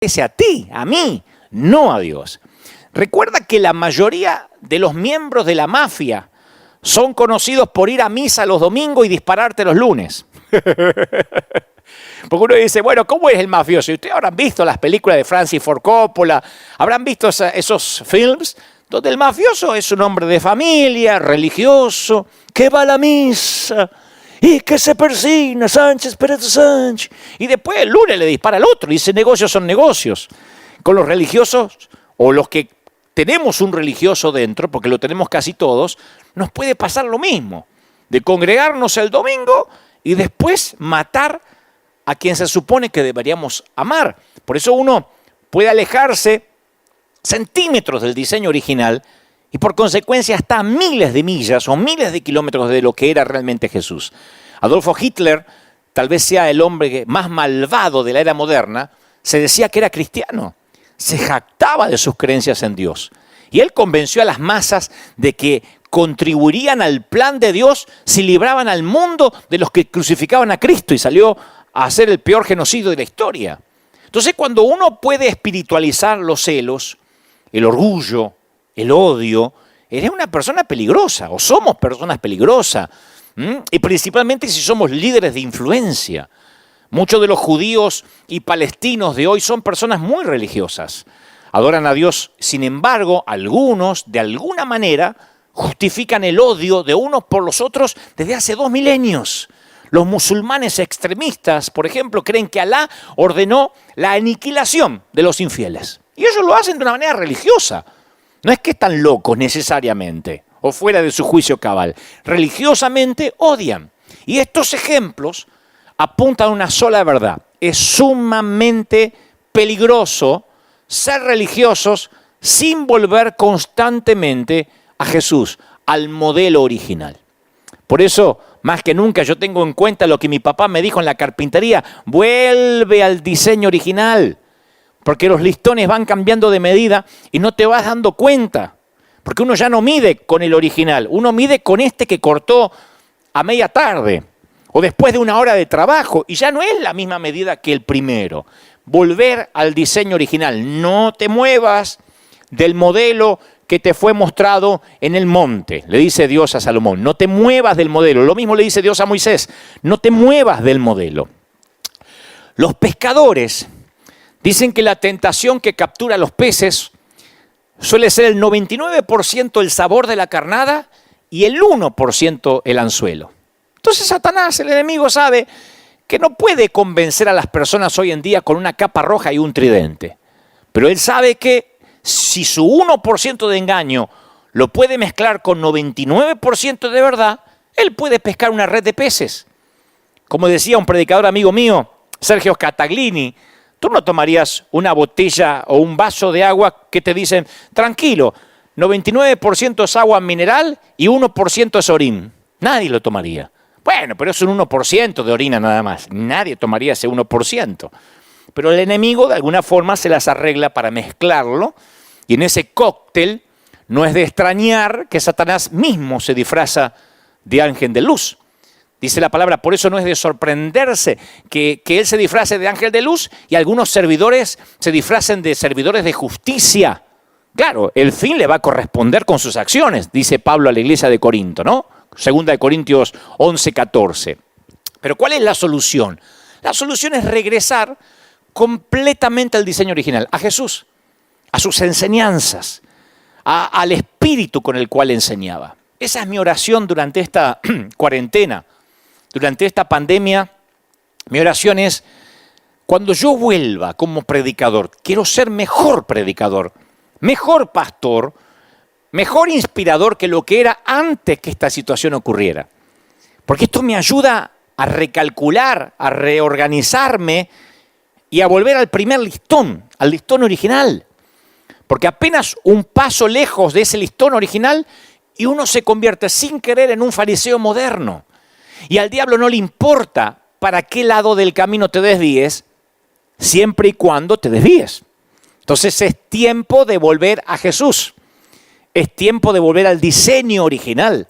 a ti, a mí, no a Dios. Recuerda que la mayoría de los miembros de la mafia son conocidos por ir a misa los domingos y dispararte los lunes. Porque uno dice, bueno, ¿cómo es el mafioso? Y ustedes habrán visto las películas de Francis Ford Coppola, habrán visto esos films donde el mafioso es un hombre de familia, religioso, que va a la misa y que se persigna, Sánchez, Pérez Sánchez. Y después el lunes le dispara al otro y dice, negocios son negocios. Con los religiosos, o los que tenemos un religioso dentro, porque lo tenemos casi todos, nos puede pasar lo mismo, de congregarnos el domingo y después matar a quien se supone que deberíamos amar. Por eso uno puede alejarse centímetros del diseño original y por consecuencia hasta miles de millas o miles de kilómetros de lo que era realmente Jesús. Adolfo Hitler, tal vez sea el hombre más malvado de la era moderna, se decía que era cristiano, se jactaba de sus creencias en Dios. Y él convenció a las masas de que contribuirían al plan de Dios si libraban al mundo de los que crucificaban a Cristo, y salió a hacer el peor genocidio de la historia. Entonces, cuando uno puede espiritualizar los celos, el orgullo, el odio, eres una persona peligrosa, o somos personas peligrosas, y principalmente si somos líderes de influencia. Muchos de los judíos y palestinos de hoy son personas muy religiosas, adoran a Dios. Sin embargo, algunos, de alguna manera, justifican el odio de unos por los otros desde hace 2 milenios. Los musulmanes extremistas, por ejemplo, creen que Alá ordenó la aniquilación de los infieles. Y ellos lo hacen de una manera religiosa. No es que están locos necesariamente o fuera de su juicio cabal. Religiosamente odian. Y estos ejemplos apuntan a una sola verdad. Es sumamente peligroso ser religiosos sin volver constantemente a Jesús, al modelo original. Por eso, más que nunca, yo tengo en cuenta lo que mi papá me dijo en la carpintería: vuelve al diseño original, porque los listones van cambiando de medida y no te vas dando cuenta, porque uno ya no mide con el original, uno mide con este que cortó a media tarde o después de 1 hora de trabajo, y ya no es la misma medida que el primero. Volver al diseño original, no te muevas del modelo que te fue mostrado en el monte, le dice Dios a Salomón, no te muevas del modelo. Lo mismo le dice Dios a Moisés, no te muevas del modelo. Los pescadores dicen que la tentación que captura a los peces suele ser el 99% el sabor de la carnada y el 1% el anzuelo. Entonces Satanás, el enemigo, sabe que no puede convencer a las personas hoy en día con una capa roja y un tridente. Pero él sabe que si su 1% de engaño lo puede mezclar con 99% de verdad, él puede pescar una red de peces. Como decía un predicador amigo mío, Sergio Cataglini, tú no tomarías una botella o un vaso de agua que te dicen, tranquilo, 99% es agua mineral y 1% es orín. Nadie lo tomaría. Bueno, pero es un 1% de orina nada más. Nadie tomaría ese 1%. Pero el enemigo de alguna forma se las arregla para mezclarlo, y en ese cóctel no es de extrañar que Satanás mismo se disfraza de ángel de luz. Dice la palabra, por eso no es de sorprenderse que él se disfrace de ángel de luz y algunos servidores se disfracen de servidores de justicia. Claro, el fin le va a corresponder con sus acciones, dice Pablo a la iglesia de Corinto, ¿no? 2 de Corintios 11:14. Pero ¿cuál es la solución? La solución es regresar completamente al diseño original, a Jesús, a sus enseñanzas, al espíritu con el cual enseñaba. Esa es mi oración durante esta cuarentena, durante esta pandemia. Mi oración es, cuando yo vuelva como predicador, quiero ser mejor predicador, mejor pastor, mejor inspirador que lo que era antes que esta situación ocurriera. Porque esto me ayuda a recalcular, a reorganizarme y a volver al primer listón, al listón original. Porque apenas un paso lejos de ese listón original y uno se convierte sin querer en un fariseo moderno. Y al diablo no le importa para qué lado del camino te desvíes, siempre y cuando te desvíes. Entonces es tiempo de volver a Jesús. Es tiempo de volver al diseño original.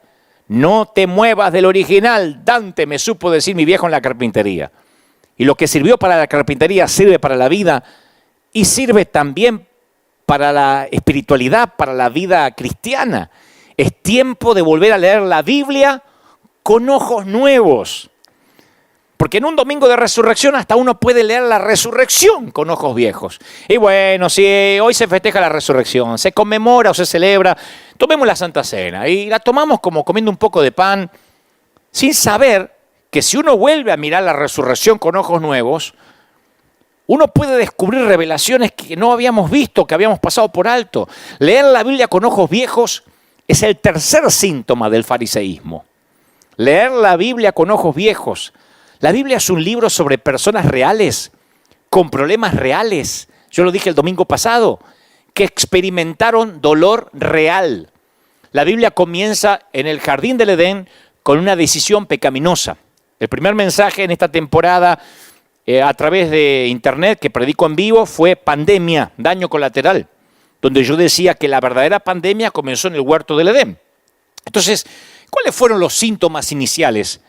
No te muevas del original. Dante me supo decir mi viejo en la carpintería. Y lo que sirvió para la carpintería sirve para la vida y sirve también para la espiritualidad, para la vida cristiana. Es tiempo de volver a leer la Biblia con ojos nuevos. Porque en un domingo de resurrección hasta uno puede leer la resurrección con ojos viejos. Y bueno, si hoy se festeja la resurrección, se conmemora o se celebra, tomemos la Santa Cena y la tomamos como comiendo un poco de pan, sin saber que si uno vuelve a mirar la resurrección con ojos nuevos, uno puede descubrir revelaciones que no habíamos visto, que habíamos pasado por alto. Leer la Biblia con ojos viejos es el tercer síntoma del fariseísmo. Leer la Biblia con ojos viejos. La Biblia es un libro sobre personas reales, con problemas reales. Yo lo dije el domingo pasado, que experimentaron dolor real. La Biblia comienza en el jardín del Edén con una decisión pecaminosa. El primer mensaje en esta temporada a través de internet que predico en vivo fue pandemia, daño colateral, donde yo decía que la verdadera pandemia comenzó en el huerto del Edén. Entonces, ¿cuáles fueron los síntomas iniciales?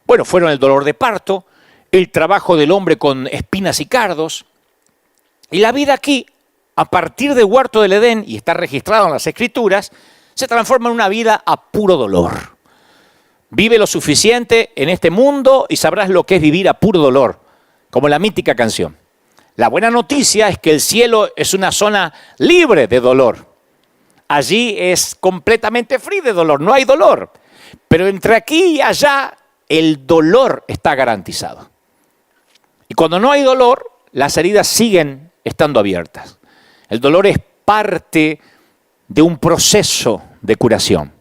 Bueno, fueron el dolor de parto, el trabajo del hombre con espinas y cardos, y la vida aquí, a partir del huerto del Edén, y está registrado en las Escrituras, se transforma en una vida a puro dolor. Vive lo suficiente en este mundo y sabrás lo que es vivir a puro dolor, como la mítica canción. La buena noticia es que el cielo es una zona libre de dolor. Allí es completamente free de dolor, no hay dolor. Pero entre aquí y allá, el dolor está garantizado. Y cuando no hay dolor, las heridas siguen estando abiertas. El dolor es parte de un proceso de curación.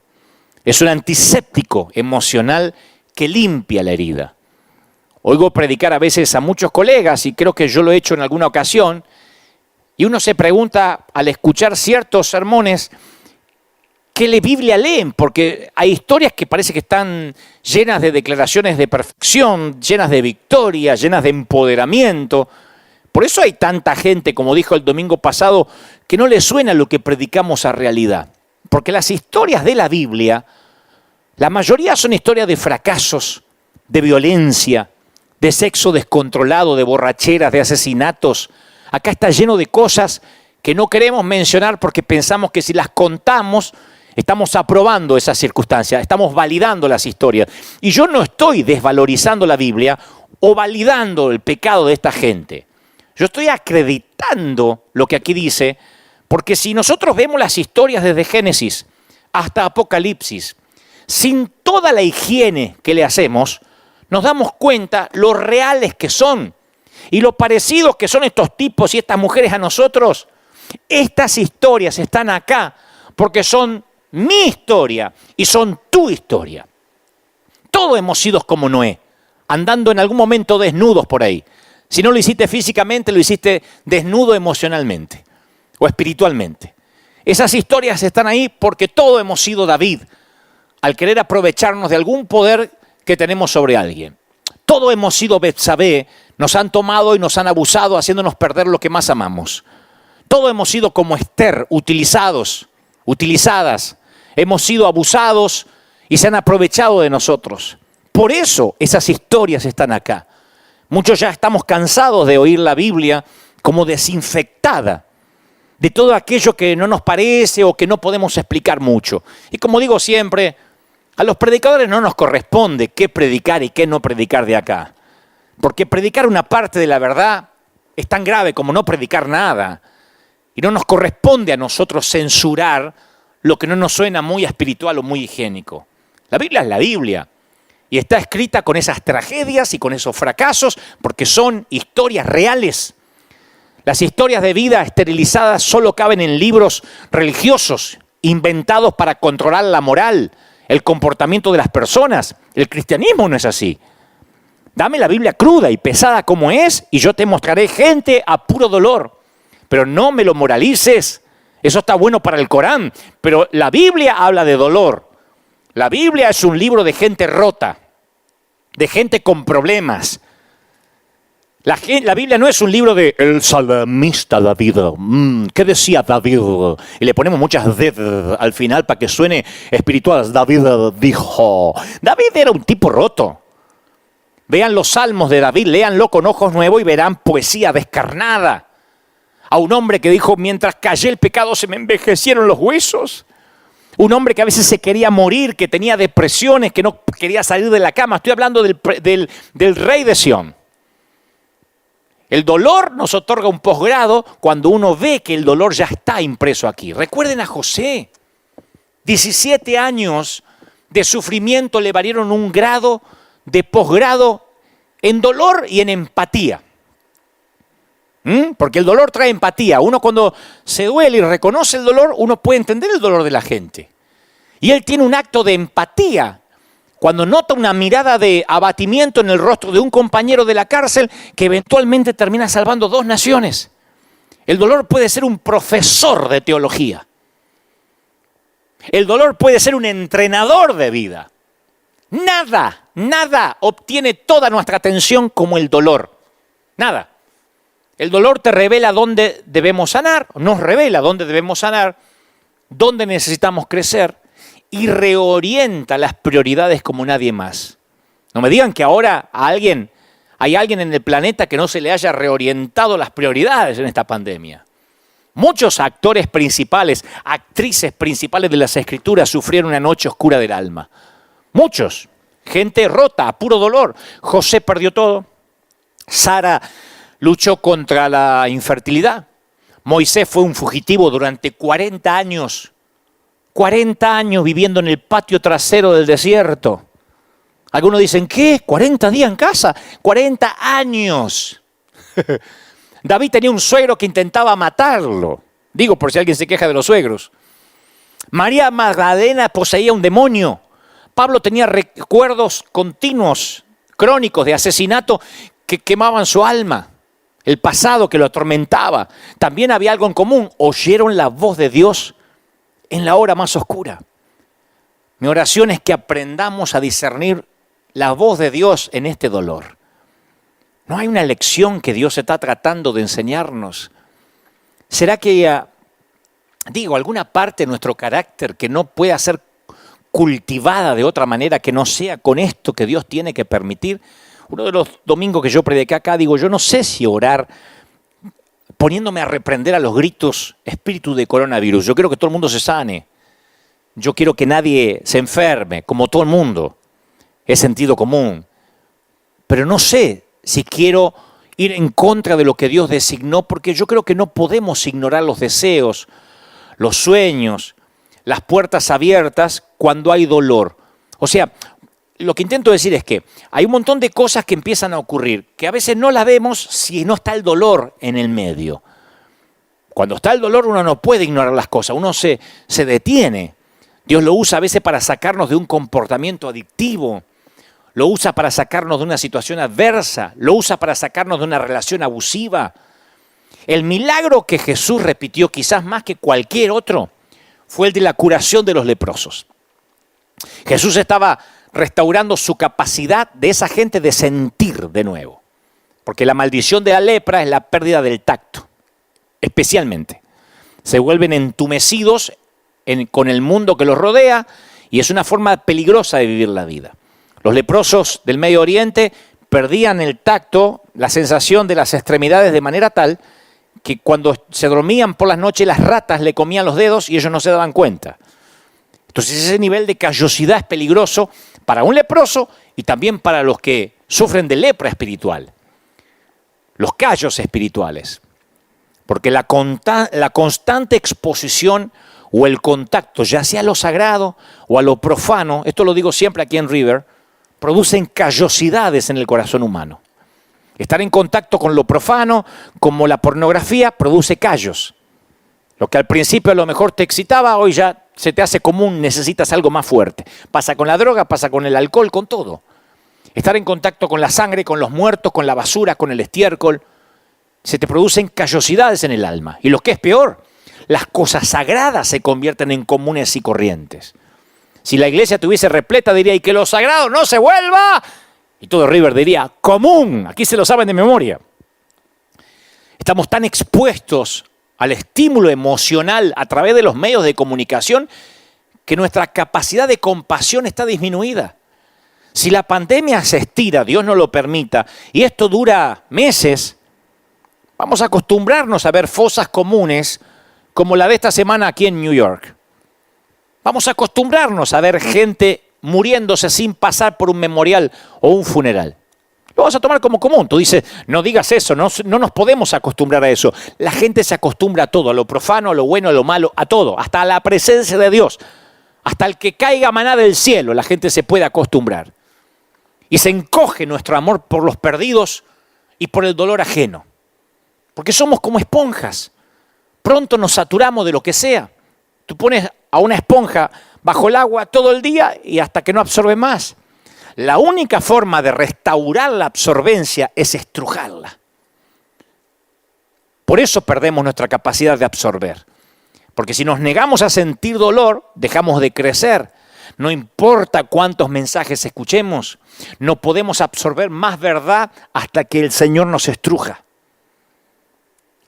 Es un antiséptico emocional que limpia la herida. Oigo predicar a veces a muchos colegas, y creo que yo lo he hecho en alguna ocasión, y uno se pregunta al escuchar ciertos sermones, ¿qué Biblia leen? Porque hay historias que parece que están llenas de declaraciones de perfección, llenas de victoria, llenas de empoderamiento. Por eso hay tanta gente, como dijo el domingo pasado, que no le suena lo que predicamos a realidad. Porque las historias de la Biblia, la mayoría son historias de fracasos, de violencia, de sexo descontrolado, de borracheras, de asesinatos. Acá está lleno de cosas que no queremos mencionar porque pensamos que si las contamos, estamos aprobando esas circunstancias, estamos validando las historias. Y yo no estoy desvalorizando la Biblia o validando el pecado de esta gente. Yo estoy acreditando lo que aquí dice, porque si nosotros vemos las historias desde Génesis hasta Apocalipsis, sin toda la higiene que le hacemos, nos damos cuenta lo reales que son y lo parecidos que son estos tipos y estas mujeres a nosotros. Estas historias están acá porque son mi historia y son tu historia. Todos hemos sido como Noé, andando en algún momento desnudos por ahí. Si no lo hiciste físicamente, lo hiciste desnudo emocionalmente o espiritualmente. Esas historias están ahí porque todos hemos sido David, al querer aprovecharnos de algún poder que tenemos sobre alguien. Todos hemos sido Betsabé, nos han tomado y nos han abusado haciéndonos perder lo que más amamos. Todos hemos sido como Esther, utilizadas. Hemos sido abusados y se han aprovechado de nosotros. Por eso esas historias están acá. Muchos ya estamos cansados de oír la Biblia como desinfectada de todo aquello que no nos parece o que no podemos explicar mucho. Y como digo siempre, a los predicadores no nos corresponde qué predicar y qué no predicar de acá. Porque predicar una parte de la verdad es tan grave como no predicar nada. Y no nos corresponde a nosotros censurar lo que no nos suena muy espiritual o muy higiénico. La Biblia es la Biblia. Y está escrita con esas tragedias y con esos fracasos porque son historias reales. Las historias de vida esterilizadas solo caben en libros religiosos inventados para controlar la moral, el comportamiento de las personas. El cristianismo no es así. Dame la Biblia cruda y pesada como es y yo te mostraré gente a puro dolor. Pero no me lo moralices. Eso está bueno para el Corán. Pero la Biblia habla de dolor. La Biblia es un libro de gente rota, de gente con problemas. La Biblia no es un libro de el salmista David. ¿Qué decía David? Y le ponemos muchas D al final para que suene espiritual. David dijo. David era un tipo roto. Vean los salmos de David, léanlo con ojos nuevos y verán poesía descarnada. A un hombre que dijo, mientras callé el pecado se me envejecieron los huesos. Un hombre que a veces se quería morir, que tenía depresiones, que no quería salir de la cama. Estoy hablando del rey de Sión. El dolor nos otorga un posgrado cuando uno ve que el dolor ya está impreso aquí. Recuerden a José. 17 años de sufrimiento le valieron un grado de posgrado en dolor y en empatía. Porque el dolor trae empatía. Uno cuando se duele y reconoce el dolor, uno puede entender el dolor de la gente. Y él tiene un acto de empatía cuando nota una mirada de abatimiento en el rostro de un compañero de la cárcel que eventualmente termina salvando 2 naciones. El dolor puede ser un profesor de teología. El dolor puede ser un entrenador de vida. Nada obtiene toda nuestra atención como el dolor. Nada. El dolor te revela dónde debemos sanar, nos revela dónde debemos sanar, dónde necesitamos crecer y reorienta las prioridades como nadie más. No me digan que ahora hay alguien en el planeta que no se le haya reorientado las prioridades en esta pandemia. Muchos actores principales, actrices principales de las Escrituras sufrieron una noche oscura del alma. Muchos. Gente rota, a puro dolor. José perdió todo. Sara luchó contra la infertilidad. Moisés fue un fugitivo durante 40 años. 40 años viviendo en el patio trasero del desierto. Algunos dicen, ¿qué? ¿40 días en casa? 40 años. David tenía un suegro que intentaba matarlo. Digo, por si alguien se queja de los suegros. María Magdalena poseía un demonio. Pablo tenía recuerdos continuos, crónicos de asesinato que quemaban su alma. El pasado que lo atormentaba. También había algo en común. Oyeron la voz de Dios en la hora más oscura. Mi oración es que aprendamos a discernir la voz de Dios en este dolor. ¿No hay una lección que Dios está tratando de enseñarnos? ¿Será que, alguna parte de nuestro carácter que no pueda ser cultivada de otra manera que no sea con esto que Dios tiene que permitir? Uno de los domingos que yo prediqué acá, yo no sé si orar poniéndome a reprender a los gritos espíritu de coronavirus. Yo quiero que todo el mundo se sane. Yo quiero que nadie se enferme, como todo el mundo. Es sentido común. Pero no sé si quiero ir en contra de lo que Dios designó, porque yo creo que no podemos ignorar los deseos, los sueños, las puertas abiertas cuando hay dolor. O sea, lo que intento decir es que hay un montón de cosas que empiezan a ocurrir, que a veces no las vemos si no está el dolor en el medio. Cuando está el dolor uno no puede ignorar las cosas, uno se detiene. Dios lo usa a veces para sacarnos de un comportamiento adictivo, lo usa para sacarnos de una situación adversa, lo usa para sacarnos de una relación abusiva. El milagro que Jesús repitió, quizás más que cualquier otro, fue el de la curación de los leprosos. Jesús estaba restaurando su capacidad de esa gente de sentir de nuevo. Porque la maldición de la lepra es la pérdida del tacto, especialmente. Se vuelven entumecidos con el mundo que los rodea y es una forma peligrosa de vivir la vida. Los leprosos del Medio Oriente perdían el tacto, la sensación de las extremidades de manera tal que cuando se dormían por las noches las ratas le comían los dedos y ellos no se daban cuenta. Entonces ese nivel de callosidad es peligroso para un leproso y también para los que sufren de lepra espiritual. Los callos espirituales. Porque la constante exposición o el contacto, ya sea a lo sagrado o a lo profano, esto lo digo siempre aquí en River, producen callosidades en el corazón humano. Estar en contacto con lo profano, como la pornografía, produce callos. Lo que al principio a lo mejor te excitaba, hoy ya se te hace común, necesitas algo más fuerte. Pasa con la droga, pasa con el alcohol, con todo. Estar en contacto con la sangre, con los muertos, con la basura, con el estiércol, se te producen callosidades en el alma. Y lo que es peor, las cosas sagradas se convierten en comunes y corrientes. Si la iglesia estuviese repleta, diría, y que lo sagrado no se vuelva. Y todo River diría, común. Aquí se lo saben de memoria. Estamos tan expuestos al estímulo emocional a través de los medios de comunicación que nuestra capacidad de compasión está disminuida. Si la pandemia se estira, Dios no lo permita, y esto dura meses, Vamos a acostumbrarnos a ver fosas comunes como la de esta semana aquí en New York. Vamos a acostumbrarnos a ver gente muriéndose sin pasar por un memorial o un funeral. Lo vamos a tomar como común. Tú dices, no digas eso, no nos podemos acostumbrar a eso. La gente se acostumbra a todo, a lo profano, a lo bueno, a lo malo, a todo, hasta a la presencia de Dios. Hasta el que caiga maná del cielo, la gente se puede acostumbrar. Y se encoge nuestro amor por los perdidos y por el dolor ajeno. Porque somos como esponjas. Pronto nos saturamos de lo que sea. Tú pones a una esponja bajo el agua todo el día y hasta que no absorbe más. La única forma de restaurar la absorbencia es estrujarla. Por eso perdemos nuestra capacidad de absorber. Porque si nos negamos a sentir dolor, dejamos de crecer. No importa cuántos mensajes escuchemos, no podemos absorber más verdad hasta que el Señor nos estruja.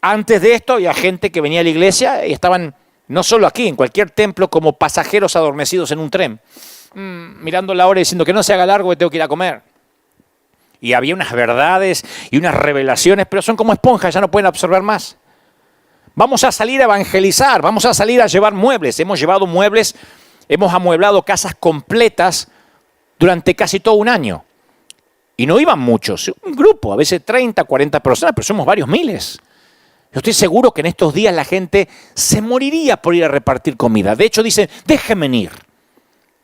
Antes de esto había gente que venía a la iglesia y estaban, no solo aquí, en cualquier templo, como pasajeros adormecidos en un tren, mirando la hora y diciendo que no se haga largo, que tengo que ir a comer. Y había unas verdades y unas revelaciones, pero son como esponjas, ya no pueden absorber más. Vamos a salir a evangelizar, vamos a salir a llevar muebles. Hemos llevado muebles, hemos amueblado casas completas durante casi todo un año. Y no iban muchos, un grupo, a veces 30, 40 personas, pero somos varios miles. Yo estoy seguro que en estos días la gente se moriría por ir a repartir comida. De hecho, dicen, déjenme ir.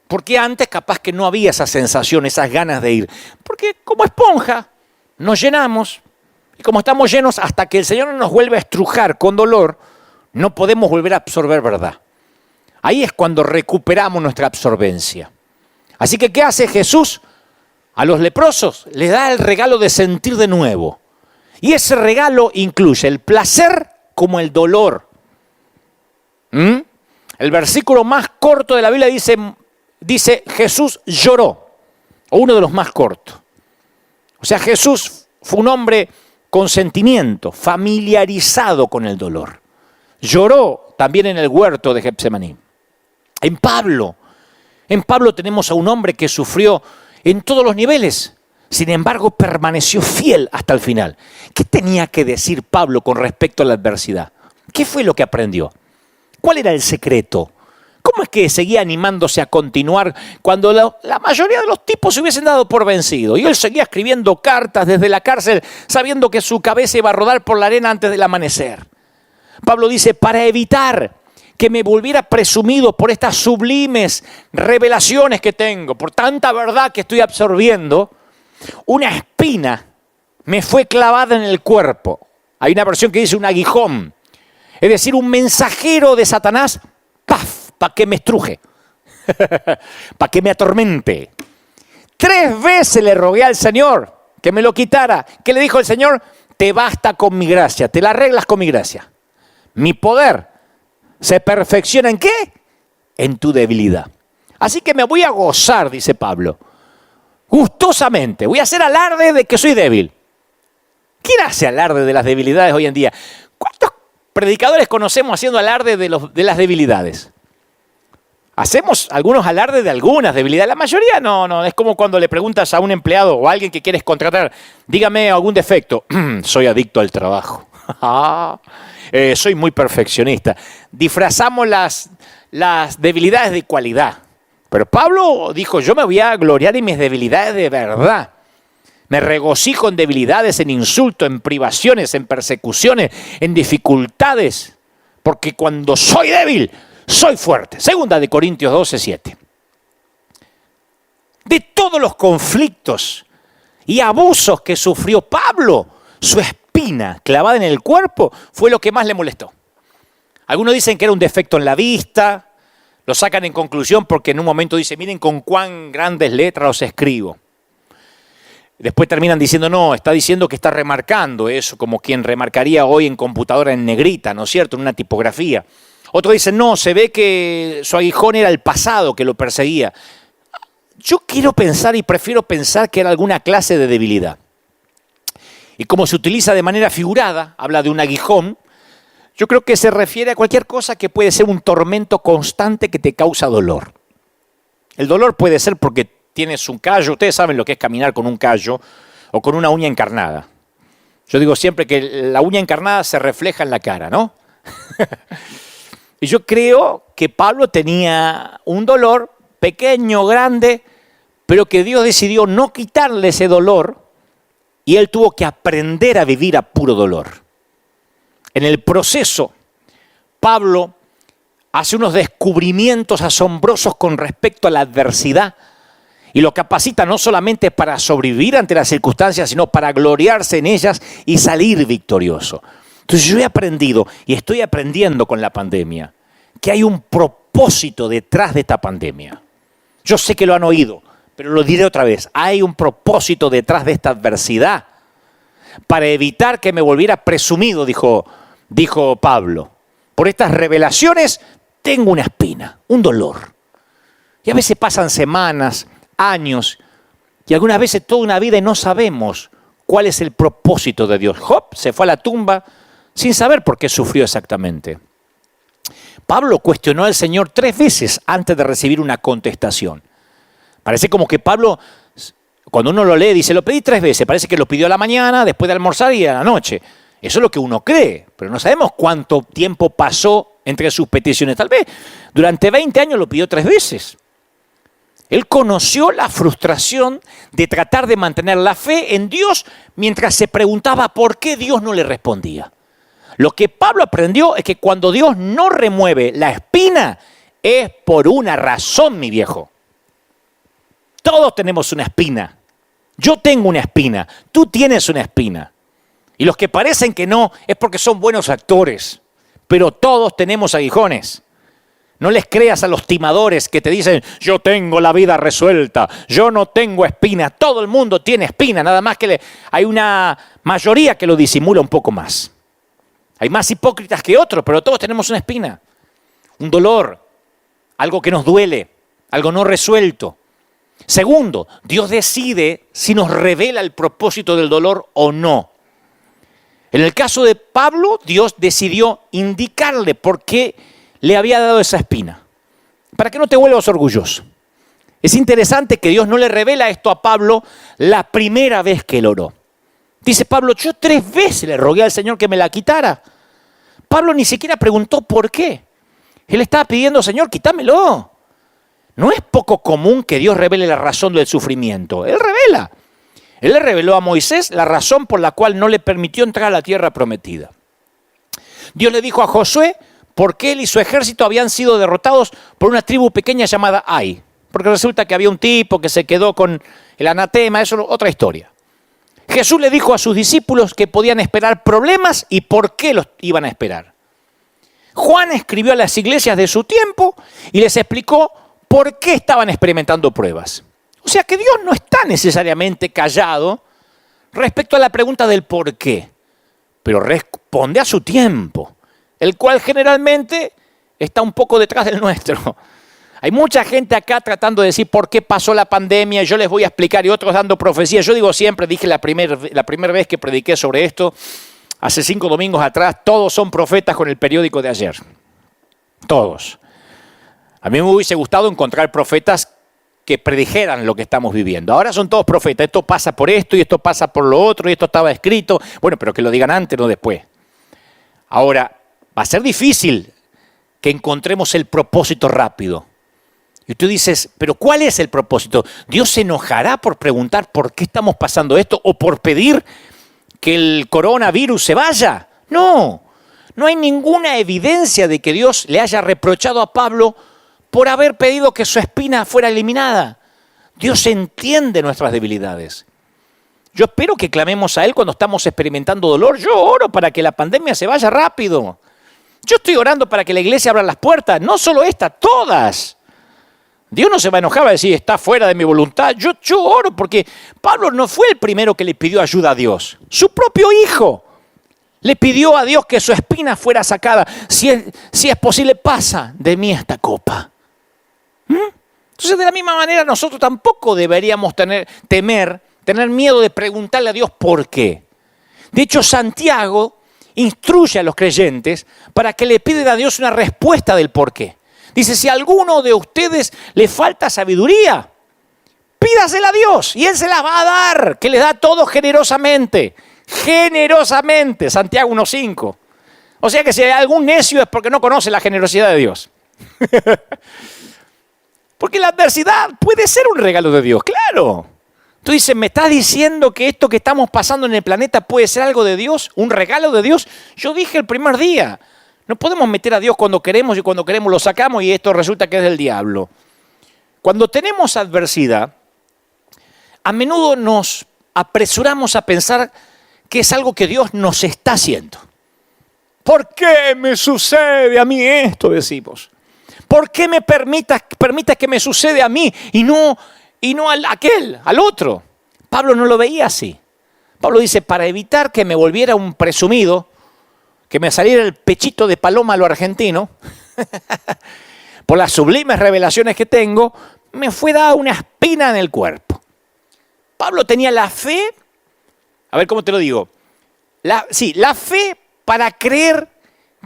Porque antes capaz que no había esa sensación, esas ganas de ir. Porque como esponja nos llenamos. Y como estamos llenos, hasta que el Señor no nos vuelve a estrujar con dolor, no podemos volver a absorber verdad. Ahí es cuando recuperamos nuestra absorbencia. Así que, ¿qué hace Jesús? A los leprosos les da el regalo de sentir de nuevo. Y ese regalo incluye el placer como el dolor. El versículo más corto de la Biblia dice Jesús lloró, o uno de los más cortos. O sea, Jesús fue un hombre con sentimiento, familiarizado con el dolor. Lloró también en el huerto de Getsemaní. En Pablo tenemos a un hombre que sufrió en todos los niveles. Sin embargo, permaneció fiel hasta el final. ¿Qué tenía que decir Pablo con respecto a la adversidad? ¿Qué fue lo que aprendió? ¿Cuál era el secreto? ¿Cómo es que seguía animándose a continuar cuando la mayoría de los tipos se hubiesen dado por vencido? Y él seguía escribiendo cartas desde la cárcel, sabiendo que su cabeza iba a rodar por la arena antes del amanecer. Pablo dice, para evitar que me volviera presumido por estas sublimes revelaciones que tengo, por tanta verdad que estoy absorbiendo, una espina me fue clavada en el cuerpo. Hay una versión que dice un aguijón. Es decir, un mensajero de Satanás, ¡paf!, para que me estruje, para que me atormente. 3 veces le rogué al Señor que me lo quitara. ¿Qué le dijo el Señor? Te basta con mi gracia, te la arreglas con mi gracia. Mi poder se perfecciona ¿en qué? En tu debilidad. Así que me voy a gozar, dice Pablo. Gustosamente, voy a hacer alarde de que soy débil. ¿Quién hace alarde de las debilidades hoy en día? ¿Cuántos predicadores conocemos haciendo alarde de las debilidades? Hacemos algunos alardes de algunas debilidades. La mayoría no. Es como cuando le preguntas a un empleado o a alguien que quieres contratar, dígame algún defecto. Soy adicto al trabajo. Soy muy perfeccionista. Disfrazamos las debilidades de cualidad. Pero Pablo dijo, yo me voy a gloriar en mis debilidades de verdad. Me regocijo en debilidades, en insultos, en privaciones, en persecuciones, en dificultades. Porque cuando soy débil, soy fuerte. 2 Corintios 12:7. De todos los conflictos y abusos que sufrió Pablo, su espina clavada en el cuerpo fue lo que más le molestó. Algunos dicen que era un defecto en la vista. Lo sacan en conclusión porque en un momento dice, miren con cuán grandes letras los escribo. Después terminan diciendo, no, está diciendo que está remarcando eso, como quien remarcaría hoy en computadora en negrita, ¿no es cierto?, en una tipografía. Otros dicen, no, se ve que su aguijón era el pasado que lo perseguía. Yo quiero pensar y prefiero pensar que era alguna clase de debilidad. Y como se utiliza de manera figurada, habla de un aguijón, yo creo que se refiere a cualquier cosa que puede ser un tormento constante que te causa dolor. El dolor puede ser porque tienes un callo, ustedes saben lo que es caminar con un callo o con una uña encarnada. Yo digo siempre que la uña encarnada se refleja en la cara, ¿no? Y yo creo que Pablo tenía un dolor pequeño, grande, pero que Dios decidió no quitarle ese dolor y él tuvo que aprender a vivir a puro dolor. En el proceso, Pablo hace unos descubrimientos asombrosos con respecto a la adversidad y lo capacita no solamente para sobrevivir ante las circunstancias, sino para gloriarse en ellas y salir victorioso. Entonces yo he aprendido y estoy aprendiendo con la pandemia que hay un propósito detrás de esta pandemia. Yo sé que lo han oído, pero lo diré otra vez. Hay un propósito detrás de esta adversidad para evitar que me volviera presumido, dijo Pablo. Por estas revelaciones tengo una espina, un dolor. Y a veces pasan semanas, años, y algunas veces toda una vida y no sabemos cuál es el propósito de Dios. Job se fue a la tumba sin saber por qué sufrió exactamente. Pablo cuestionó al Señor 3 veces antes de recibir una contestación. Parece como que Pablo, cuando uno lo lee, dice, lo pedí 3 veces. Parece que lo pidió a la mañana, después de almorzar y a la noche. Eso es lo que uno cree, pero no sabemos cuánto tiempo pasó entre sus peticiones. Tal vez durante 20 años lo pidió 3 veces. Él conoció la frustración de tratar de mantener la fe en Dios mientras se preguntaba por qué Dios no le respondía. Lo que Pablo aprendió es que cuando Dios no remueve la espina es por una razón, mi viejo. Todos tenemos una espina. Yo tengo una espina. Tú tienes una espina. Y los que parecen que no es porque son buenos actores. Pero todos tenemos aguijones. No les creas a los timadores que te dicen, yo tengo la vida resuelta, yo no tengo espina. Todo el mundo tiene espina, nada más que hay una mayoría que lo disimula un poco más. Hay más hipócritas que otros, pero todos tenemos una espina, un dolor, algo que nos duele, algo no resuelto. Segundo, Dios decide si nos revela el propósito del dolor o no. En el caso de Pablo, Dios decidió indicarle por qué le había dado esa espina, para que no te vuelvas orgulloso. Es interesante que Dios no le revela esto a Pablo la primera vez que él oró. Dice Pablo, yo 3 veces le rogué al Señor que me la quitara. Pablo ni siquiera preguntó por qué. Él estaba pidiendo, Señor, quítamelo. No es poco común que Dios revele la razón del sufrimiento. Él revela. Él le reveló a Moisés la razón por la cual no le permitió entrar a la tierra prometida. Dios le dijo a Josué por qué él y su ejército habían sido derrotados por una tribu pequeña llamada Ai. Porque resulta que había un tipo que se quedó con el anatema, eso es otra historia. Jesús le dijo a sus discípulos que podían esperar problemas y por qué los iban a esperar. Juan escribió a las iglesias de su tiempo y les explicó por qué estaban experimentando pruebas. O sea que Dios no está necesariamente callado respecto a la pregunta del por qué, pero responde a su tiempo, el cual generalmente está un poco detrás del nuestro. Hay mucha gente acá tratando de decir por qué pasó la pandemia, yo les voy a explicar, y otros dando profecías. Yo digo siempre, dije la primera vez que prediqué sobre esto, hace 5 domingos atrás, todos son profetas con el periódico de ayer. Todos. A mí me hubiese gustado encontrar profetas que predijeran lo que estamos viviendo. Ahora son todos profetas, esto pasa por esto y esto pasa por lo otro y esto estaba escrito. Bueno, pero que lo digan antes, no después. Ahora, va a ser difícil que encontremos el propósito rápido. Y tú dices, pero ¿cuál es el propósito? ¿Dios se enojará por preguntar por qué estamos pasando esto o por pedir que el coronavirus se vaya? No, no hay ninguna evidencia de que Dios le haya reprochado a Pablo por haber pedido que su espina fuera eliminada. Dios entiende nuestras debilidades. Yo espero que clamemos a Él cuando estamos experimentando dolor. Yo oro para que la pandemia se vaya rápido. Yo estoy orando para que la iglesia abra las puertas, no solo esta, todas. Dios no se va a enojar, va a decir, está fuera de mi voluntad. Yo oro porque Pablo no fue el primero que le pidió ayuda a Dios. Su propio hijo le pidió a Dios que su espina fuera sacada. Si es posible, pasa de mí esta copa. Entonces, de la misma manera, nosotros tampoco deberíamos tener miedo de preguntarle a Dios por qué. De hecho, Santiago instruye a los creyentes para que le piden a Dios una respuesta del por qué. Dice, si a alguno de ustedes le falta sabiduría, pídasela a Dios y Él se la va a dar, que le da todo generosamente, generosamente, Santiago 1:5. O sea que si hay algún necio es porque no conoce la generosidad de Dios. Porque la adversidad puede ser un regalo de Dios, claro. Tú dices, ¿me estás diciendo que esto que estamos pasando en el planeta puede ser algo de Dios? ¿Un regalo de Dios? Yo dije el primer día, no podemos meter a Dios cuando queremos y cuando queremos lo sacamos y esto resulta que es del diablo. Cuando tenemos adversidad, a menudo nos apresuramos a pensar que es algo que Dios nos está haciendo. ¿Por qué me sucede a mí esto? Decimos. ¿Por qué me permitas que me sucede a mí y no al otro? Pablo no lo veía así. Pablo dice, para evitar que me volviera un presumido, que me saliera el pechito de paloma a lo argentino, por las sublimes revelaciones que tengo, me fue dada una espina en el cuerpo. Pablo tenía la fe, a ver cómo te lo digo, la fe para creer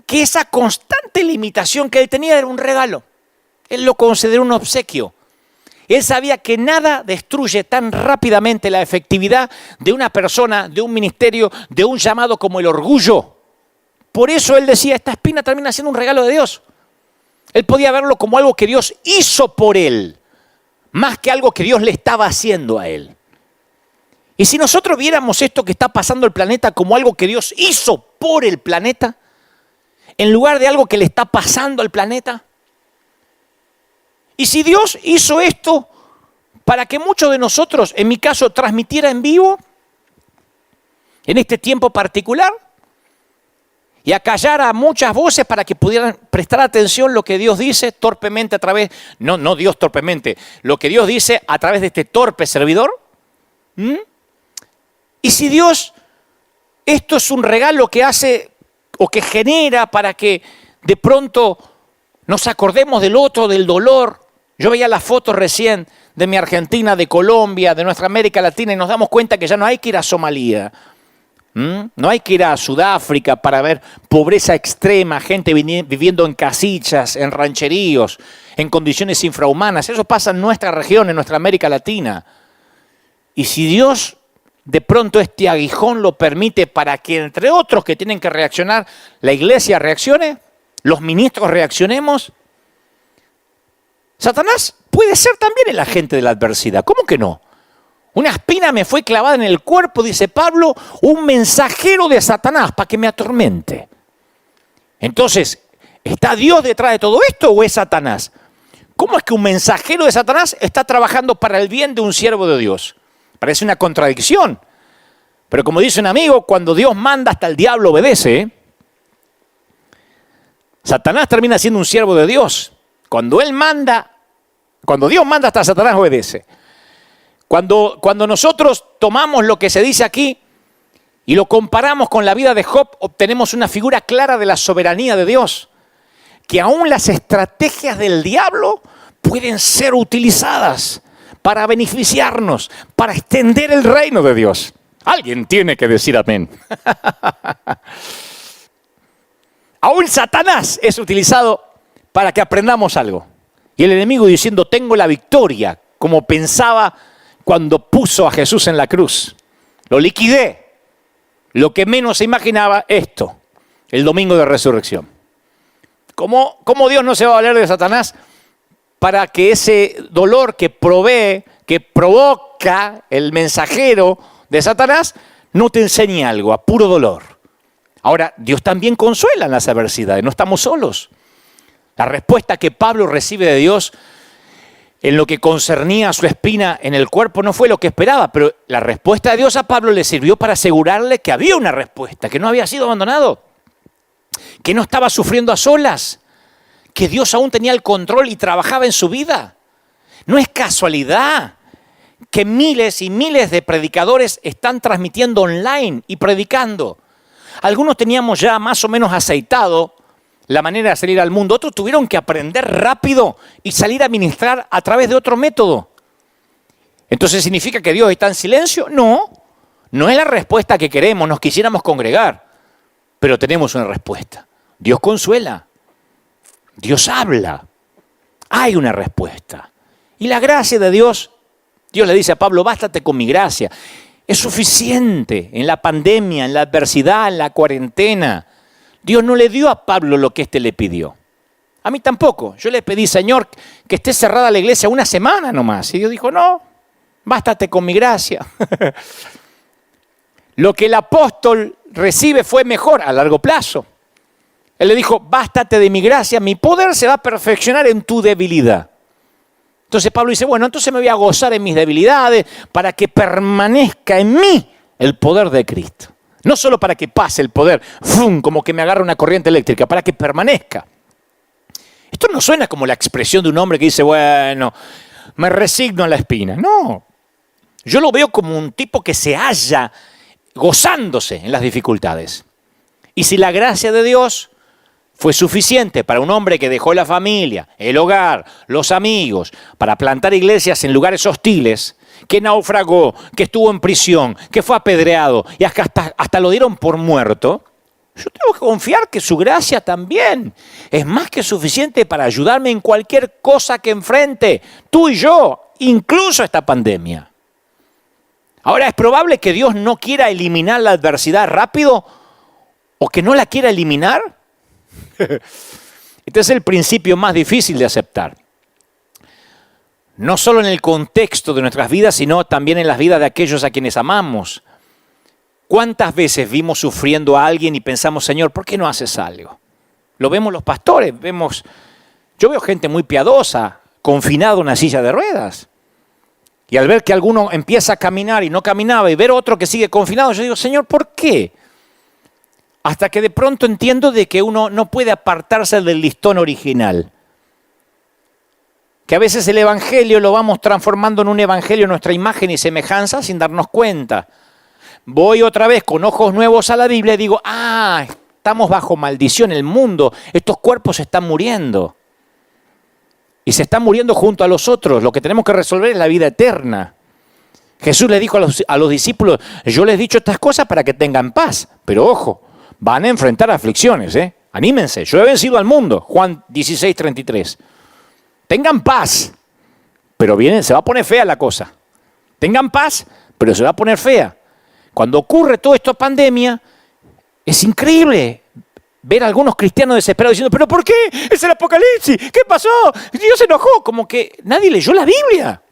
que esa constante limitación que él tenía era un regalo. Él lo consideró un obsequio. Él sabía que nada destruye tan rápidamente la efectividad de una persona, de un ministerio, de un llamado como el orgullo. Por eso él decía, esta espina termina siendo un regalo de Dios. Él podía verlo como algo que Dios hizo por él, más que algo que Dios le estaba haciendo a él. Y si nosotros viéramos esto que está pasando el planeta como algo que Dios hizo por el planeta, en lugar de algo que le está pasando al planeta, y si Dios hizo esto para que muchos de nosotros, en mi caso, transmitiera en vivo, en este tiempo particular, y acallara a muchas voces para que pudieran prestar atención lo que Dios dice torpemente a través, no Dios torpemente, lo que Dios dice a través de este torpe servidor. Y si Dios, esto es un regalo que hace o que genera para que de pronto nos acordemos del otro, del dolor. Yo veía las fotos recién de mi Argentina, de Colombia, de nuestra América Latina y nos damos cuenta que ya no hay que ir a Somalia. No hay que ir a Sudáfrica para ver pobreza extrema, gente viviendo en casillas, en rancheríos, en condiciones infrahumanas. Eso pasa en nuestra región, en nuestra América Latina. Y si Dios de pronto este aguijón lo permite para que, entre otros que tienen que reaccionar, la iglesia reaccione, los ministros reaccionemos, Satanás puede ser también el agente de la adversidad. ¿Cómo que no? Una espina me fue clavada en el cuerpo, dice Pablo, un mensajero de Satanás para que me atormente. Entonces, ¿está Dios detrás de todo esto o es Satanás? ¿Cómo es que un mensajero de Satanás está trabajando para el bien de un siervo de Dios? Parece una contradicción. Pero como dice un amigo, cuando Dios manda hasta el diablo obedece. Satanás termina siendo un siervo de Dios. Cuando Dios manda hasta Satanás obedece. Cuando nosotros tomamos lo que se dice aquí y lo comparamos con la vida de Job, obtenemos una figura clara de la soberanía de Dios. Que aún las estrategias del diablo pueden ser utilizadas para beneficiarnos, para extender el reino de Dios. Alguien tiene que decir amén. Aún Satanás es utilizado para que aprendamos algo. Y el enemigo diciendo, tengo la victoria, como pensaba cuando puso a Jesús en la cruz. Lo liquidé. Lo que menos se imaginaba esto, el domingo de resurrección. ¿Cómo Dios no se va a valer de Satanás para que ese dolor que provee, que provoca el mensajero de Satanás, no te enseñe algo, a puro dolor? Ahora, Dios también consuela en las adversidades, no estamos solos. La respuesta que Pablo recibe de Dios en lo que concernía a su espina en el cuerpo no fue lo que esperaba, pero la respuesta de Dios a Pablo le sirvió para asegurarle que había una respuesta, que no había sido abandonado, que no estaba sufriendo a solas, que Dios aún tenía el control y trabajaba en su vida. No es casualidad que miles y miles de predicadores están transmitiendo online y predicando. Algunos teníamos ya más o menos aceitado la manera de salir al mundo. Otros tuvieron que aprender rápido y salir a ministrar a través de otro método. ¿Entonces significa que Dios está en silencio? No, no es la respuesta que queremos, nos quisiéramos congregar. Pero tenemos una respuesta. Dios consuela. Dios habla. Hay una respuesta. Y la gracia de Dios, Dios le dice a Pablo, bástate con mi gracia. Es suficiente en la pandemia, en la adversidad, en la cuarentena. Dios no le dio a Pablo lo que éste le pidió. A mí tampoco. Yo le pedí, Señor, que esté cerrada la iglesia una semana nomás. Y Dios dijo, no, bástate con mi gracia. Lo que el apóstol recibe fue mejor a largo plazo. Él le dijo, bástate de mi gracia, mi poder se va a perfeccionar en tu debilidad. Entonces Pablo dice, bueno, entonces me voy a gozar en mis debilidades para que permanezca en mí el poder de Cristo. No solo para que pase el poder, ¡fum!, como que me agarra una corriente eléctrica, para que permanezca. Esto no suena como la expresión de un hombre que dice, bueno, me resigno a la espina. No, yo lo veo como un tipo que se halla gozándose en las dificultades. Y si la gracia de Dios fue suficiente para un hombre que dejó la familia, el hogar, los amigos, para plantar iglesias en lugares hostiles, que naufragó, que estuvo en prisión, que fue apedreado y hasta lo dieron por muerto, yo tengo que confiar que su gracia también es más que suficiente para ayudarme en cualquier cosa que enfrente, tú y yo, incluso esta pandemia. Ahora, ¿es probable que Dios no quiera eliminar la adversidad rápido o que no la quiera eliminar? Este es el principio más difícil de aceptar. No solo en el contexto de nuestras vidas, sino también en las vidas de aquellos a quienes amamos. ¿Cuántas veces vimos sufriendo a alguien y pensamos, Señor, ¿por qué no haces algo? Lo vemos los pastores, yo veo gente muy piadosa, confinada en una silla de ruedas. Y al ver que alguno empieza a caminar y no caminaba y ver otro que sigue confinado, yo digo, Señor, ¿por qué? Hasta que de pronto entiendo de que uno no puede apartarse del listón original. Que a veces el evangelio lo vamos transformando en un evangelio a nuestra imagen y semejanza sin darnos cuenta. Voy otra vez con ojos nuevos a la Biblia y digo, estamos bajo maldición, el mundo, estos cuerpos se están muriendo. Y se están muriendo junto a los otros. Lo que tenemos que resolver es la vida eterna. Jesús le dijo a los discípulos, yo les he dicho estas cosas para que tengan paz. Pero ojo, van a enfrentar aflicciones, Anímense, yo he vencido al mundo. Juan 16:33. Tengan paz, pero se va a poner fea la cosa. Tengan paz, pero se va a poner fea. Cuando ocurre todo esto pandemia, es increíble ver a algunos cristianos desesperados diciendo, ¿pero por qué? Es el Apocalipsis, ¿qué pasó? Dios se enojó, como que nadie leyó la Biblia.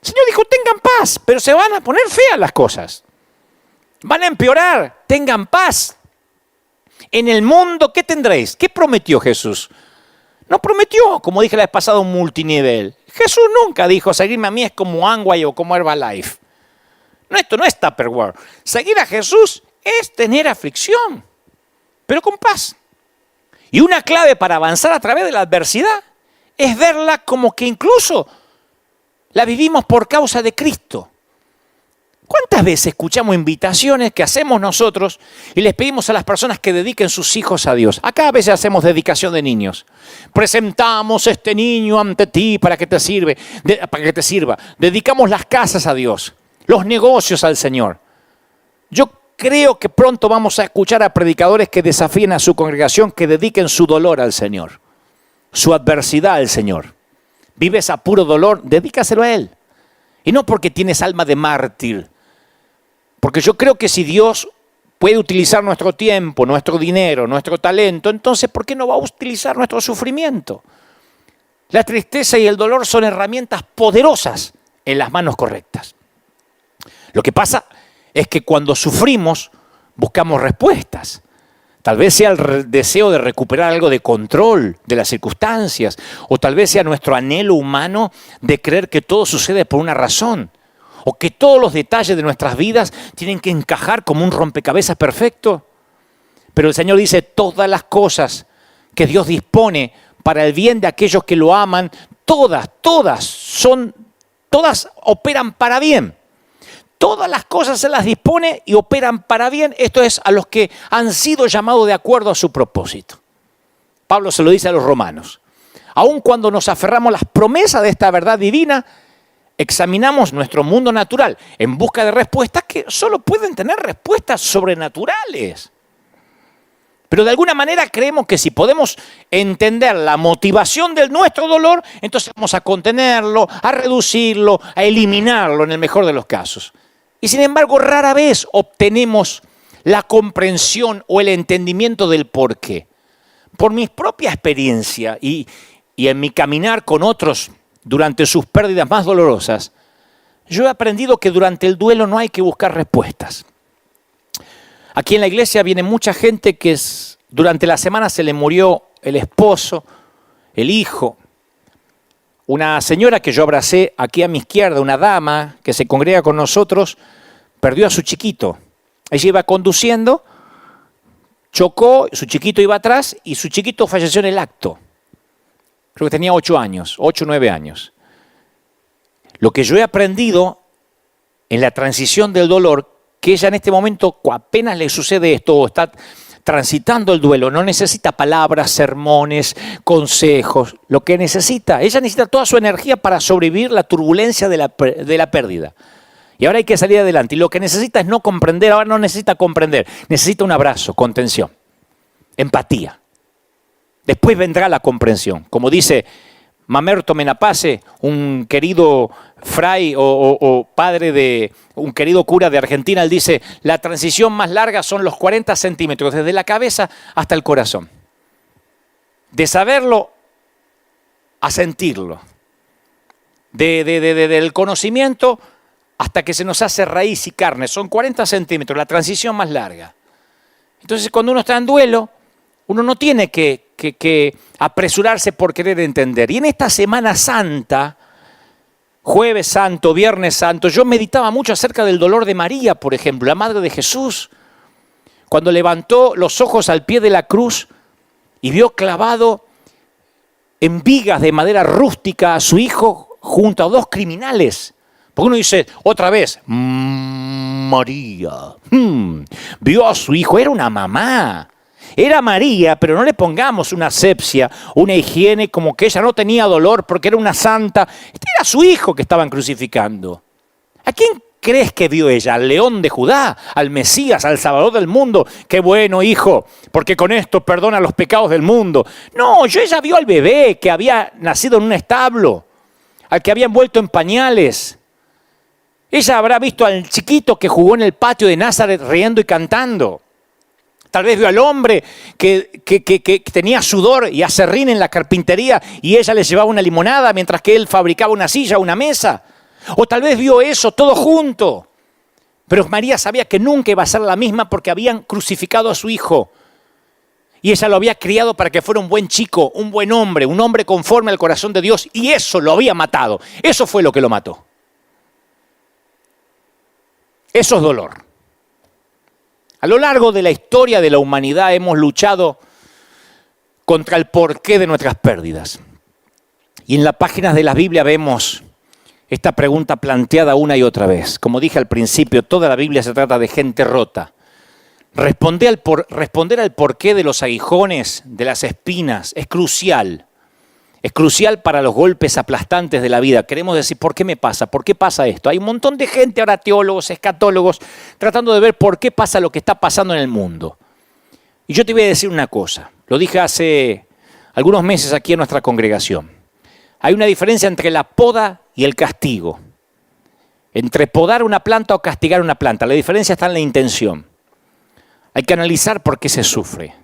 El Señor dijo, tengan paz, pero se van a poner feas las cosas. Van a empeorar, tengan paz. En el mundo, ¿qué tendréis? ¿Qué prometió Jesús? No prometió, como dije la vez pasada, un multinivel. Jesús nunca dijo, seguirme a mí es como Amway o como Herbalife. No, esto no es Tupperware. Seguir a Jesús es tener aflicción, pero con paz. Y una clave para avanzar a través de la adversidad es verla como que incluso la vivimos por causa de Cristo. ¿Cuántas veces escuchamos invitaciones que hacemos nosotros y les pedimos a las personas que dediquen sus hijos a Dios? Acá a veces hacemos dedicación de niños. Presentamos este niño ante ti para que te sirva. Dedicamos las casas a Dios, los negocios al Señor. Yo creo que pronto vamos a escuchar a predicadores que desafíen a su congregación que dediquen su dolor al Señor, su adversidad al Señor. Vives a puro dolor, dedícaselo a Él. Y no porque tienes alma de mártir. Porque yo creo que si Dios puede utilizar nuestro tiempo, nuestro dinero, nuestro talento, entonces ¿por qué no va a utilizar nuestro sufrimiento? La tristeza y el dolor son herramientas poderosas en las manos correctas. Lo que pasa es que cuando sufrimos buscamos respuestas. Tal vez sea el deseo de recuperar algo de control de las circunstancias, o tal vez sea nuestro anhelo humano de creer que todo sucede por una razón, o que todos los detalles de nuestras vidas tienen que encajar como un rompecabezas perfecto. Pero el Señor dice, todas las cosas que Dios dispone para el bien de aquellos que lo aman, todas operan para bien. Todas las cosas se las dispone y operan para bien. Esto es a los que han sido llamados de acuerdo a su propósito. Pablo se lo dice a los romanos. Aun cuando nos aferramos a las promesas de esta verdad divina, examinamos nuestro mundo natural en busca de respuestas que solo pueden tener respuestas sobrenaturales. Pero de alguna manera creemos que si podemos entender la motivación de nuestro dolor, entonces vamos a contenerlo, a reducirlo, a eliminarlo en el mejor de los casos. Y sin embargo, rara vez obtenemos la comprensión o el entendimiento del por qué. Por mi propia experiencia y en mi caminar con otros durante sus pérdidas más dolorosas, yo he aprendido que durante el duelo no hay que buscar respuestas. Aquí en la iglesia viene mucha gente que durante la semana se le murió el esposo, el hijo. Una señora que yo abracé aquí a mi izquierda, una dama que se congrega con nosotros, perdió a su chiquito. Ella iba conduciendo, chocó, su chiquito iba atrás y su chiquito falleció en el acto. Creo que tenía 8 años, 8 o 9 años. Lo que yo he aprendido en la transición del dolor, que ella en este momento, apenas le sucede esto o está transitando el duelo, no necesita palabras, sermones, consejos. Lo que necesita, ella necesita toda su energía para sobrevivir la turbulencia de la pérdida. Y ahora hay que salir adelante. Y lo que necesita es no comprender, ahora no necesita comprender, necesita un abrazo, contención, empatía. Después vendrá la comprensión. Como dice Mamerto Menapace, un querido fray o padre de un querido cura de Argentina, él dice, la transición más larga son los 40 centímetros, desde la cabeza hasta el corazón. De saberlo a sentirlo. Del conocimiento hasta que se nos hace raíz y carne. Son 40 centímetros, la transición más larga. Entonces, cuando uno está en duelo, uno no tiene que apresurarse por querer entender. Y en esta Semana Santa, Jueves Santo, Viernes Santo, yo meditaba mucho acerca del dolor de María, por ejemplo, la Madre de Jesús, cuando levantó los ojos al pie de la cruz y vio clavado en vigas de madera rústica a su hijo junto a 2 criminales. Porque uno dice, otra vez, María, vio a su hijo, era una mamá. Era María, pero no le pongamos una asepsia, una higiene como que ella no tenía dolor porque era una santa. Este era su hijo que estaban crucificando. ¿A quién crees que vio ella? ¿Al león de Judá? ¿Al Mesías? ¿Al Salvador del mundo? Qué bueno, hijo, porque con esto perdona los pecados del mundo. No, ella vio al bebé que había nacido en un establo, al que había envuelto en pañales. Ella habrá visto al chiquito que jugó en el patio de Nazaret riendo y cantando. Tal vez vio al hombre que tenía sudor y aserrín en la carpintería y ella le llevaba una limonada mientras que él fabricaba una silla o una mesa. O tal vez vio eso todo junto. Pero María sabía que nunca iba a ser la misma porque habían crucificado a su hijo. Y ella lo había criado para que fuera un buen chico, un buen hombre, un hombre conforme al corazón de Dios. Y eso lo había matado. Eso fue lo que lo mató. Eso es dolor. A lo largo de la historia de la humanidad hemos luchado contra el porqué de nuestras pérdidas. Y en las páginas de la Biblia vemos esta pregunta planteada una y otra vez. Como dije al principio, toda la Biblia se trata de gente rota. Responder al porqué de los aguijones, de las espinas, es crucial. Es crucial para los golpes aplastantes de la vida. Queremos decir, ¿por qué me pasa? ¿Por qué pasa esto? Hay un montón de gente, ahora teólogos, escatólogos, tratando de ver por qué pasa lo que está pasando en el mundo. Y yo te voy a decir una cosa. Lo dije hace algunos meses aquí en nuestra congregación. Hay una diferencia entre la poda y el castigo. Entre podar una planta o castigar una planta. La diferencia está en la intención. Hay que analizar por qué se sufre.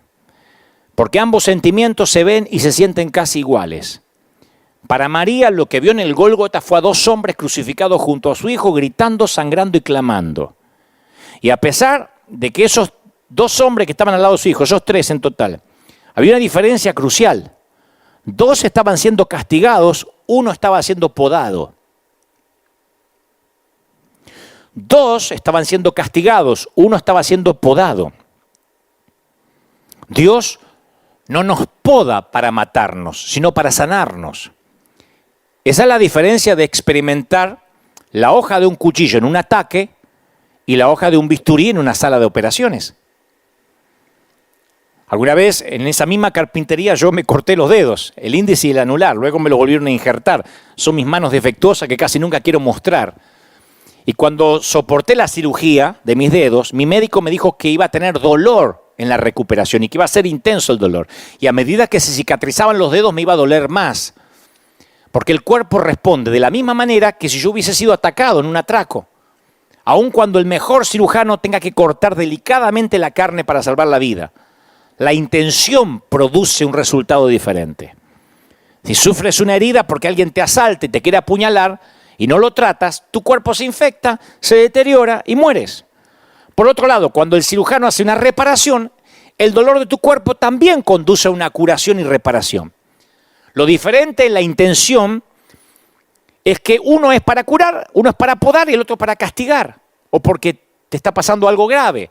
Porque ambos sentimientos se ven y se sienten casi iguales. Para María lo que vio en el Gólgota fue a 2 hombres crucificados junto a su hijo, gritando, sangrando y clamando. Y a pesar de que esos 2 hombres que estaban al lado de su hijo, esos 3 en total, había una diferencia crucial. 2 estaban siendo castigados, 1 estaba siendo podado. 2 estaban siendo castigados, 1 estaba siendo podado. Dios no nos poda para matarnos, sino para sanarnos. Esa es la diferencia de experimentar la hoja de un cuchillo en un ataque y la hoja de un bisturí en una sala de operaciones. Alguna vez en esa misma carpintería yo me corté los dedos, el índice y el anular, luego me los volvieron a injertar. Son mis manos defectuosas que casi nunca quiero mostrar. Y cuando soporté la cirugía de mis dedos, mi médico me dijo que iba a tener dolor en la recuperación y que iba a ser intenso el dolor. Y a medida que se cicatrizaban los dedos me iba a doler más. Porque el cuerpo responde de la misma manera que si yo hubiese sido atacado en un atraco. aun cuando el mejor cirujano tenga que cortar delicadamente la carne para salvar la vida. La intención produce un resultado diferente. Si sufres una herida porque alguien te asalta y te quiere apuñalar y no lo tratas, tu cuerpo se infecta, se deteriora y mueres. Por otro lado, cuando el cirujano hace una reparación, el dolor de tu cuerpo también conduce a una curación y reparación. Lo diferente en la intención es que uno es para curar, uno es para podar y el otro para castigar, o porque te está pasando algo grave.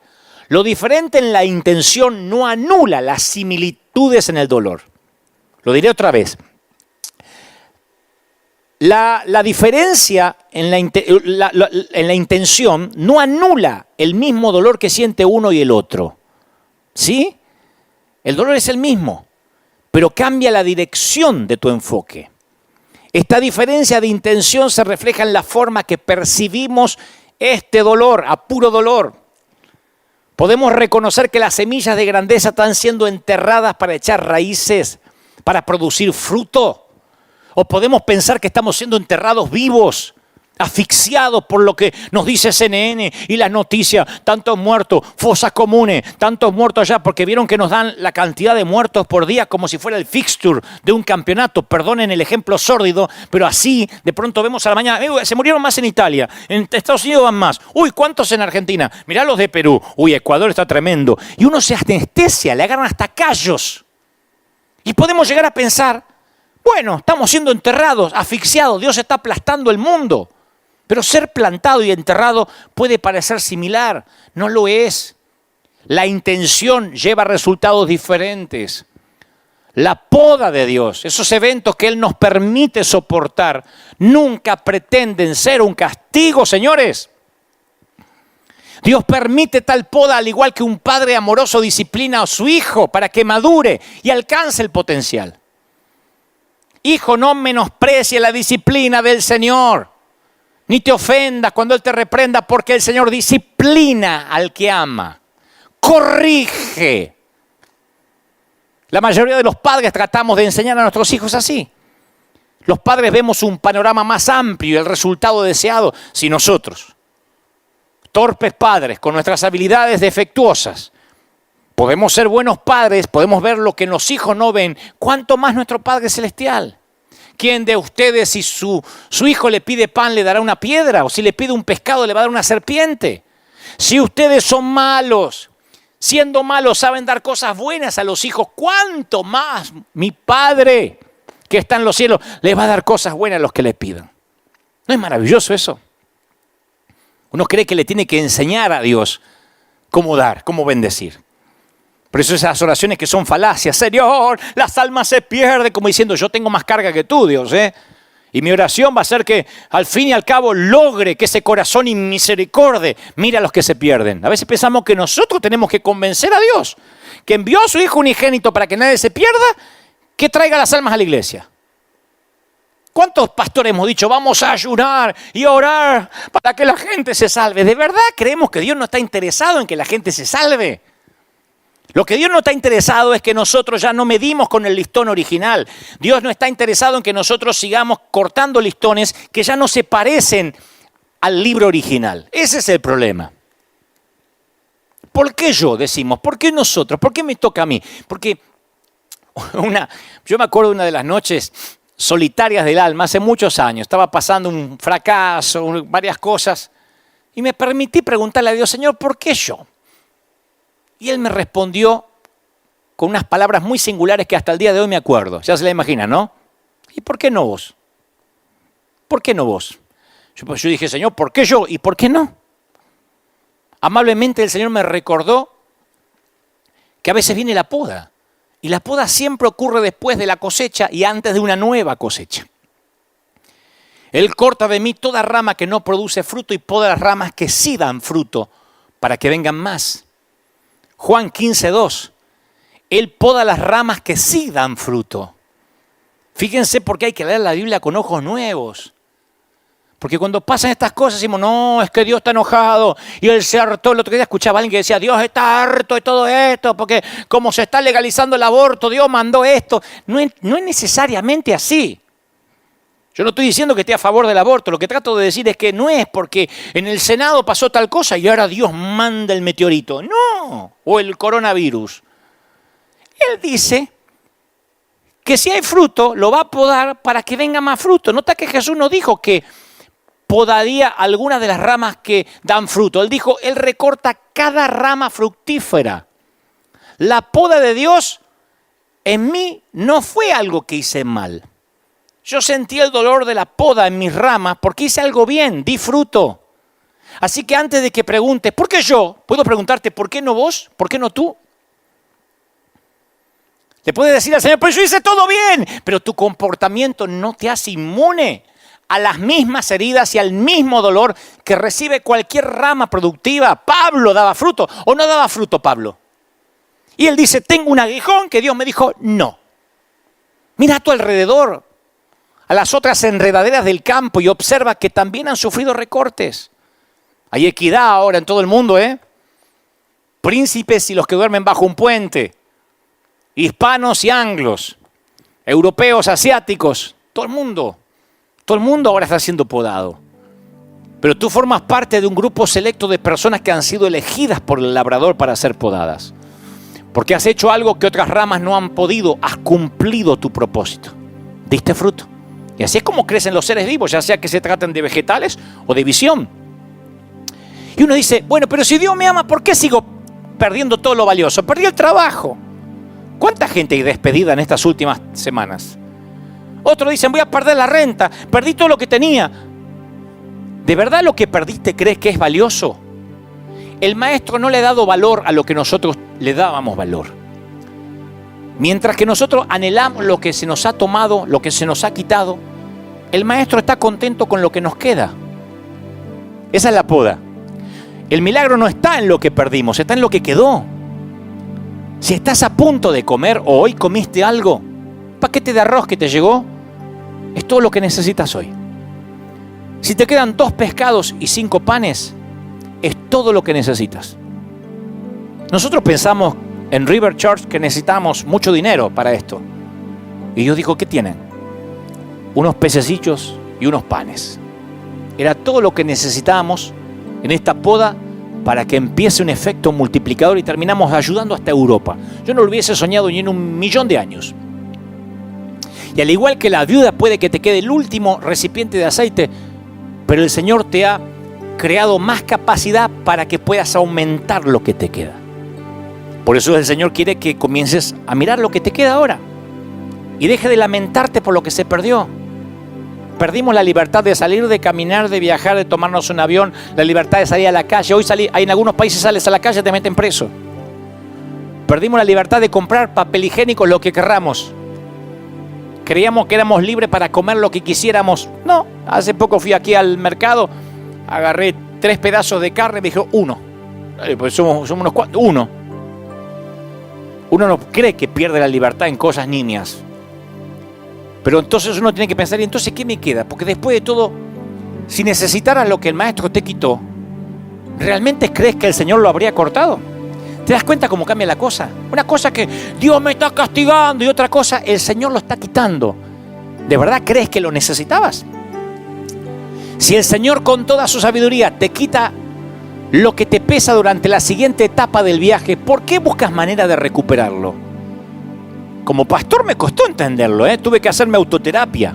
Lo diferente en la intención no anula las similitudes en el dolor. Lo diré otra vez. La diferencia en la intención no anula el mismo dolor que siente uno y el otro. ¿Sí? El dolor es el mismo, pero cambia la dirección de tu enfoque. Esta diferencia de intención se refleja en la forma que percibimos este dolor, a puro dolor. Podemos reconocer que las semillas de grandeza están siendo enterradas para echar raíces, para producir fruto. O podemos pensar que estamos siendo enterrados vivos, asfixiados por lo que nos dice CNN y las noticias. Tantos muertos, fosas comunes, tantos muertos allá, porque vieron que nos dan la cantidad de muertos por día como si fuera el fixture de un campeonato. Perdonen el ejemplo sórdido, pero así de pronto vemos a la mañana, se murieron más en Italia, en Estados Unidos van más. Uy, ¿cuántos en Argentina? Mirá los de Perú. Uy, Ecuador está tremendo. Y uno se anestesia, le agarran hasta callos. Y podemos llegar a pensar, bueno, estamos siendo enterrados, asfixiados, Dios está aplastando el mundo. Pero ser plantado y enterrado puede parecer similar, no lo es. La intención lleva resultados diferentes. La poda de Dios, esos eventos que Él nos permite soportar, nunca pretenden ser un castigo, señores. Dios permite tal poda al igual que un padre amoroso disciplina a su hijo para que madure y alcance el potencial. Hijo, no menosprecie la disciplina del Señor, ni te ofendas cuando Él te reprenda, porque el Señor disciplina al que ama, corrige. La mayoría de los padres tratamos de enseñar a nuestros hijos así. Los padres vemos un panorama más amplio y el resultado deseado si nosotros, torpes padres con nuestras habilidades defectuosas, podemos ser buenos padres, podemos ver lo que los hijos no ven, cuánto más nuestro Padre Celestial. ¿Quién de ustedes si su hijo le pide pan le dará una piedra? ¿O si le pide un pescado le va a dar una serpiente? Si ustedes son malos, siendo malos saben dar cosas buenas a los hijos, ¿cuánto más mi Padre que está en los cielos les va a dar cosas buenas a los que le pidan? ¿No es maravilloso eso? Uno cree que le tiene que enseñar a Dios cómo dar, cómo bendecir. Por eso esas oraciones que son falacias, Señor, las almas se pierden, como diciendo, yo tengo más carga que tú, Dios, Y mi oración va a ser que al fin y al cabo logre que ese corazón inmisericordia mire a los que se pierden. A veces pensamos que nosotros tenemos que convencer a Dios, que envió a su Hijo unigénito para que nadie se pierda, que traiga las almas a la iglesia. ¿Cuántos pastores hemos dicho, vamos a ayunar y orar para que la gente se salve? ¿De verdad creemos que Dios no está interesado en que la gente se salve? Lo que Dios no está interesado es que nosotros ya no medimos con el listón original. Dios no está interesado en que nosotros sigamos cortando listones que ya no se parecen al libro original. Ese es el problema. ¿Por qué yo, decimos? ¿Por qué nosotros? ¿Por qué me toca a mí? Porque yo me acuerdo de una de las noches solitarias del alma, hace muchos años. Estaba pasando un fracaso, varias cosas, y me permití preguntarle a Dios, Señor, ¿por qué yo? Y Él me respondió con unas palabras muy singulares que hasta el día de hoy me acuerdo. Ya se la imagina, ¿no? ¿Y por qué no vos? ¿Por qué no vos? Yo dije, Señor, ¿por qué yo? ¿Y por qué no? Amablemente el Señor me recordó que a veces viene la poda. Y la poda siempre ocurre después de la cosecha y antes de una nueva cosecha. Él corta de mí toda rama que no produce fruto y poda las ramas que sí dan fruto para que vengan más. Juan 15:2. Él poda las ramas que sí dan fruto. Fíjense por qué hay que leer la Biblia con ojos nuevos. Porque cuando pasan estas cosas decimos, no, es que Dios está enojado. Y Él se hartó. El otro día escuchaba a alguien que decía, Dios está harto de todo esto, porque como se está legalizando el aborto, Dios mandó esto. No es necesariamente así. Yo no estoy diciendo que esté a favor del aborto, lo que trato de decir es que no es porque en el Senado pasó tal cosa y ahora Dios manda el meteorito. No, o el coronavirus. Él dice que si hay fruto, lo va a podar para que venga más fruto. Nota que Jesús no dijo que podaría algunas de las ramas que dan fruto. Él dijo, Él recorta cada rama fructífera. La poda de Dios en mí no fue algo que hice mal. Yo sentí el dolor de la poda en mis ramas porque hice algo bien, di fruto. Así que antes de que preguntes, ¿por qué yo? Puedo preguntarte, ¿por qué no vos? ¿Por qué no tú? Le puedes decir al Señor, pues yo hice todo bien, pero tu comportamiento no te hace inmune a las mismas heridas y al mismo dolor que recibe cualquier rama productiva. Pablo daba fruto, ¿o no daba fruto Pablo? Y él dice, tengo un aguijón que Dios me dijo, no. Mira a tu alrededor, a las otras enredaderas del campo y observa que también han sufrido recortes. Hay equidad ahora en todo el mundo, ¿eh? Príncipes y los que duermen bajo un puente, hispanos y anglos, europeos, asiáticos, todo el mundo ahora está siendo podado. Pero tú formas parte de un grupo selecto de personas que han sido elegidas por el labrador para ser podadas. Porque has hecho algo que otras ramas no han podido, has cumplido tu propósito, diste fruto. Y así es como crecen los seres vivos, ya sea que se traten de vegetales o de visión. Y uno dice, bueno, pero si Dios me ama, ¿por qué sigo perdiendo todo lo valioso? Perdí el trabajo. ¿Cuánta gente hay despedida en estas últimas semanas? Otros dicen, voy a perder la renta, perdí todo lo que tenía. ¿De verdad lo que perdiste crees que es valioso? El maestro no le ha dado valor a lo que nosotros le dábamos valor. Mientras que nosotros anhelamos lo que se nos ha tomado, lo que se nos ha quitado, el maestro está contento con lo que nos queda. Esa es la poda. El milagro no está en lo que perdimos, está en lo que quedó. Si estás a punto de comer o hoy comiste algo, un paquete de arroz que te llegó, es todo lo que necesitas hoy. Si te quedan 2 pescados y 5 panes, es todo lo que necesitas. Nosotros pensamos en River Church que necesitamos mucho dinero para esto. Y Dios dijo, ¿qué tienen? Unos pececillos y unos panes. Era todo lo que necesitábamos en esta poda para que empiece un efecto multiplicador y terminamos ayudando hasta Europa. Yo no lo hubiese soñado ni en 1.000.000 de años. Y al igual que la viuda puede que te quede el último recipiente de aceite, pero el Señor te ha creado más capacidad para que puedas aumentar lo que te queda. Por eso el Señor quiere que comiences a mirar lo que te queda ahora y deje de lamentarte por lo que se perdió. Perdimos la libertad de salir, de caminar, de viajar, de tomarnos un avión, la libertad de salir a la calle. Hoy en algunos países sales a la calle y te meten preso. Perdimos la libertad de comprar papel higiénico, lo que querramos. Creíamos que éramos libres para comer lo que quisiéramos. No, hace poco fui aquí al mercado, agarré 3 pedazos de carne y me dijo 1. Pues somos unos cuantos, 1. Uno no cree que pierde la libertad en cosas nimias. Pero entonces uno tiene que pensar, ¿y entonces qué me queda? Porque después de todo, si necesitaras lo que el maestro te quitó, ¿realmente crees que el Señor lo habría cortado? ¿Te das cuenta cómo cambia la cosa? Una cosa que Dios me está castigando y otra cosa, el Señor lo está quitando. ¿De verdad crees que lo necesitabas? Si el Señor con toda su sabiduría te quita lo que te pesa durante la siguiente etapa del viaje, ¿por qué buscas manera de recuperarlo? Como pastor me costó entenderlo, tuve que hacerme autoterapia.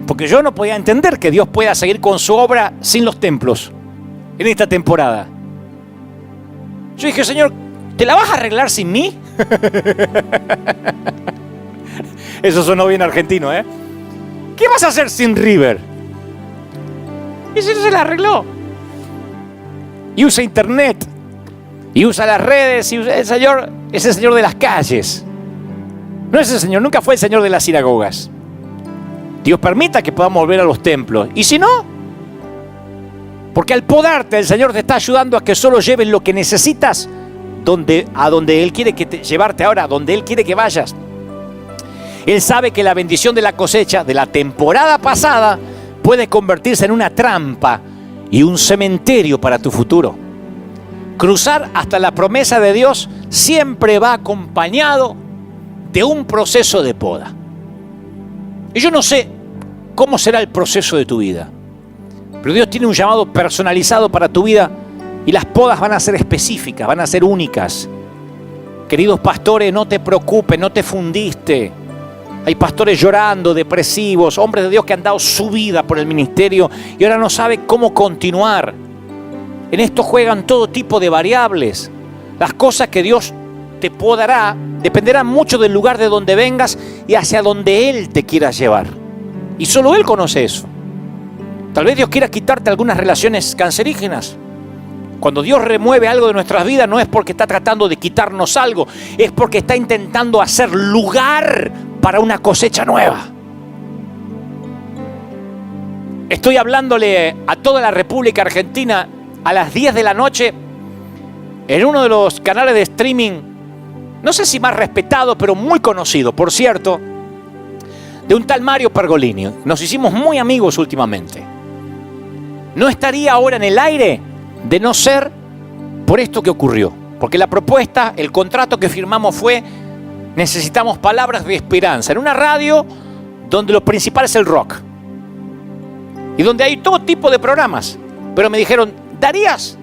Porque yo no podía entender que Dios pueda seguir con su obra sin los templos en esta temporada. Yo dije, Señor, ¿te la vas a arreglar sin mí? Eso sonó bien argentino, ¿eh? ¿Qué vas a hacer sin River? Y eso se la arregló. Y usa internet, y usa las redes, y el Señor es el Señor de las calles. No es el Señor, nunca fue el Señor de las sinagogas. Dios permita que podamos volver a los templos. Y si no, porque al podarte el Señor te está ayudando a que solo lleves lo que necesitas a donde Él quiere llevarte ahora, a donde Él quiere que vayas. Él sabe que la bendición de la cosecha de la temporada pasada puede convertirse en una trampa y un cementerio para tu futuro. Cruzar hasta la promesa de Dios siempre va acompañado de un proceso de poda. Y yo no sé cómo será el proceso de tu vida. Pero Dios tiene un llamado personalizado para tu vida y las podas van a ser específicas, van a ser únicas. Queridos pastores, no te preocupes, no te fundiste. Hay pastores llorando, depresivos, hombres de Dios que han dado su vida por el ministerio y ahora no saben cómo continuar. En esto juegan todo tipo de variables. Las cosas que Dios te podará dependerán mucho del lugar de donde vengas y hacia donde Él te quiera llevar. Y solo Él conoce eso. Tal vez Dios quiera quitarte algunas relaciones cancerígenas. Cuando Dios remueve algo de nuestras vidas no es porque está tratando de quitarnos algo, es porque está intentando hacer lugar para una cosecha nueva. Estoy hablándole a toda la República Argentina a las 10 de la noche en uno de los canales de streaming, no sé si más respetado, pero muy conocido, por cierto, de un tal Mario Pergolini. Nos hicimos muy amigos últimamente. No estaría ahora en el aire de no ser por esto que ocurrió. Porque la propuesta, el contrato que firmamos fue: necesitamos palabras de esperanza en una radio donde lo principal es el rock y donde hay todo tipo de programas. Pero me dijeron: ¿darías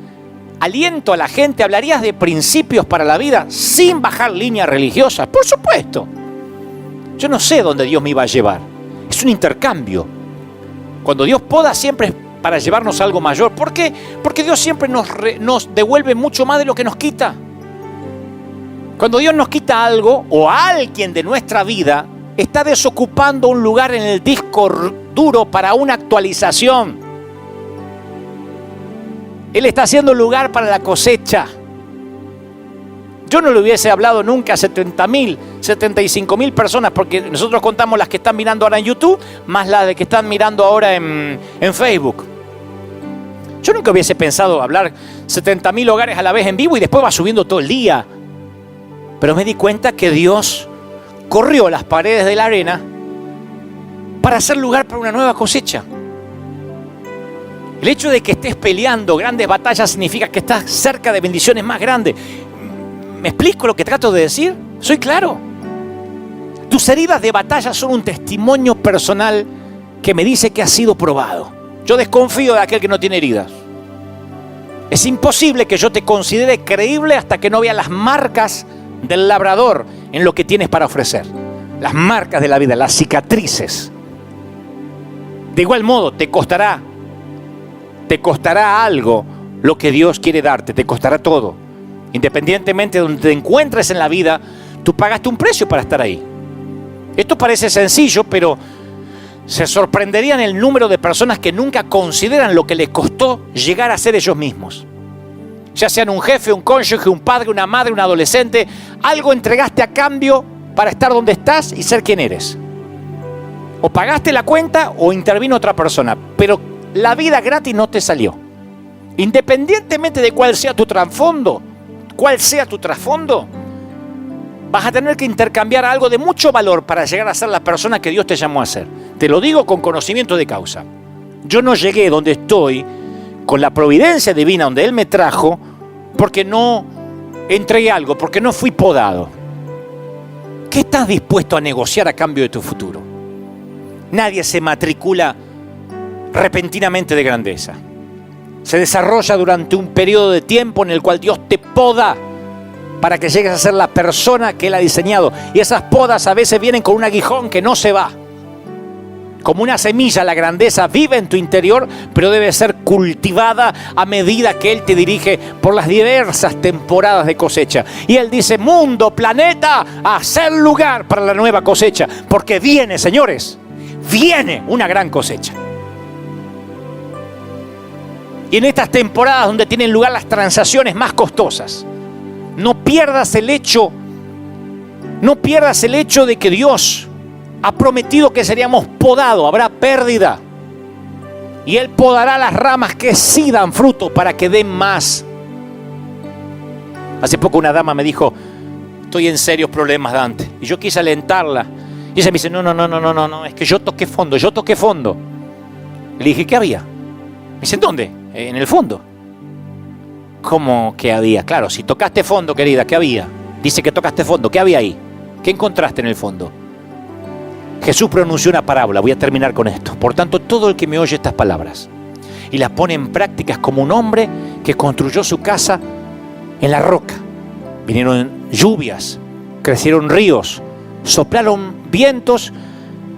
aliento a la gente? ¿Hablarías de principios para la vida sin bajar líneas religiosas? Por supuesto. Yo no sé dónde Dios me iba a llevar. Es un intercambio. Cuando Dios poda siempre es para llevarnos a algo mayor. ¿Por qué? Porque Dios siempre nos devuelve mucho más de lo que nos quita. Cuando Dios nos quita algo o a alguien de nuestra vida, está desocupando un lugar en el disco duro para una actualización. Él está haciendo lugar para la cosecha. Yo no le hubiese hablado nunca a 70.000, 75.000 personas, porque nosotros contamos las que están mirando ahora en YouTube, más las de que están mirando ahora en Facebook. Yo nunca hubiese pensado hablar 70.000 hogares a la vez en vivo y después va subiendo todo el día. Pero me di cuenta que Dios corrió las paredes de la arena para hacer lugar para una nueva cosecha. El hecho de que estés peleando grandes batallas significa que estás cerca de bendiciones más grandes. ¿Me explico lo que trato de decir? ¿Soy claro? Tus heridas de batalla son un testimonio personal que me dice que has sido probado. Yo desconfío de aquel que no tiene heridas. Es imposible que yo te considere creíble hasta que no vea las marcas del labrador en lo que tienes para ofrecer. Las marcas de la vida, las cicatrices. De igual modo, te costará algo lo que Dios quiere darte, te costará todo. Independientemente de donde te encuentres en la vida, tú pagaste un precio para estar ahí. Esto parece sencillo, pero se sorprenderían el número de personas que nunca consideran lo que les costó llegar a ser ellos mismos. Ya sean un jefe, un cónyuge, un padre, una madre, un adolescente, algo entregaste a cambio para estar donde estás y ser quien eres. O pagaste la cuenta o intervino otra persona, pero la vida gratis no te salió. Independientemente de cuál sea tu trasfondo, vas a tener que intercambiar algo de mucho valor para llegar a ser la persona que Dios te llamó a ser. Te lo digo con conocimiento de causa. Yo no llegué donde estoy con la providencia divina donde Él me trajo porque no entregué algo, porque no fui podado. ¿Qué estás dispuesto a negociar a cambio de tu futuro? Nadie se matricula repentinamente de grandeza. Se desarrolla durante un periodo de tiempo en el cual Dios te poda para que llegues a ser la persona que Él ha diseñado. Y esas podas a veces vienen con un aguijón que no se va. Como una semilla, la grandeza vive en tu interior, pero debe ser cultivada a medida que Él te dirige por las diversas temporadas de cosecha. Y Él dice: mundo, planeta, hacer lugar para la nueva cosecha, porque viene, señores, viene una gran cosecha. Y en estas temporadas donde tienen lugar las transacciones más costosas, no pierdas el hecho de que Dios ha prometido que seríamos podados, habrá pérdida. Y Él podará las ramas que sí dan fruto para que den más. Hace poco una dama me dijo: estoy en serios problemas, Dante. Y yo quise alentarla. Y ella me dice: no, es que yo toqué fondo. Le dije: ¿qué había? Me dice: ¿dónde? En el fondo. ¿Cómo que había? Claro, si tocaste fondo, querida, ¿qué había? Dice que tocaste fondo, ¿qué había ahí? ¿Qué encontraste en el fondo? Jesús pronunció una parábola, voy a terminar con esto. Por tanto, todo el que me oye estas palabras y las pone en práctica es como un hombre que construyó su casa en la roca. Vinieron lluvias, crecieron ríos, soplaron vientos,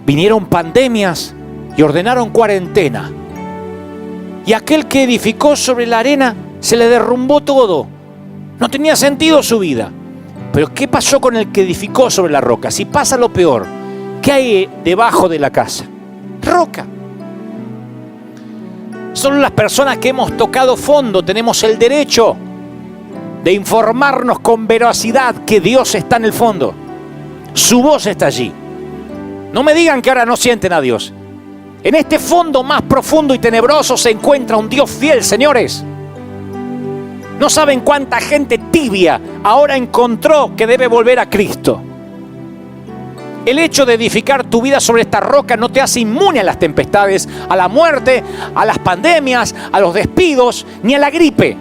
vinieron pandemias y ordenaron cuarentena. Y aquel que edificó sobre la arena se le derrumbó todo. No tenía sentido su vida. Pero ¿qué pasó con el que edificó sobre la roca? Si pasa lo peor, ¿qué hay debajo de la casa? Roca. Solo las personas que hemos tocado fondo tenemos el derecho de informarnos con veracidad que Dios está en el fondo. Su voz está allí. No me digan que ahora no sienten a Dios. En este fondo más profundo y tenebroso se encuentra un Dios fiel, señores. No saben cuánta gente tibia ahora encontró que debe volver a Cristo. El hecho de edificar tu vida sobre esta roca no te hace inmune a las tempestades, a la muerte, a las pandemias, a los despidos, ni a la gripe.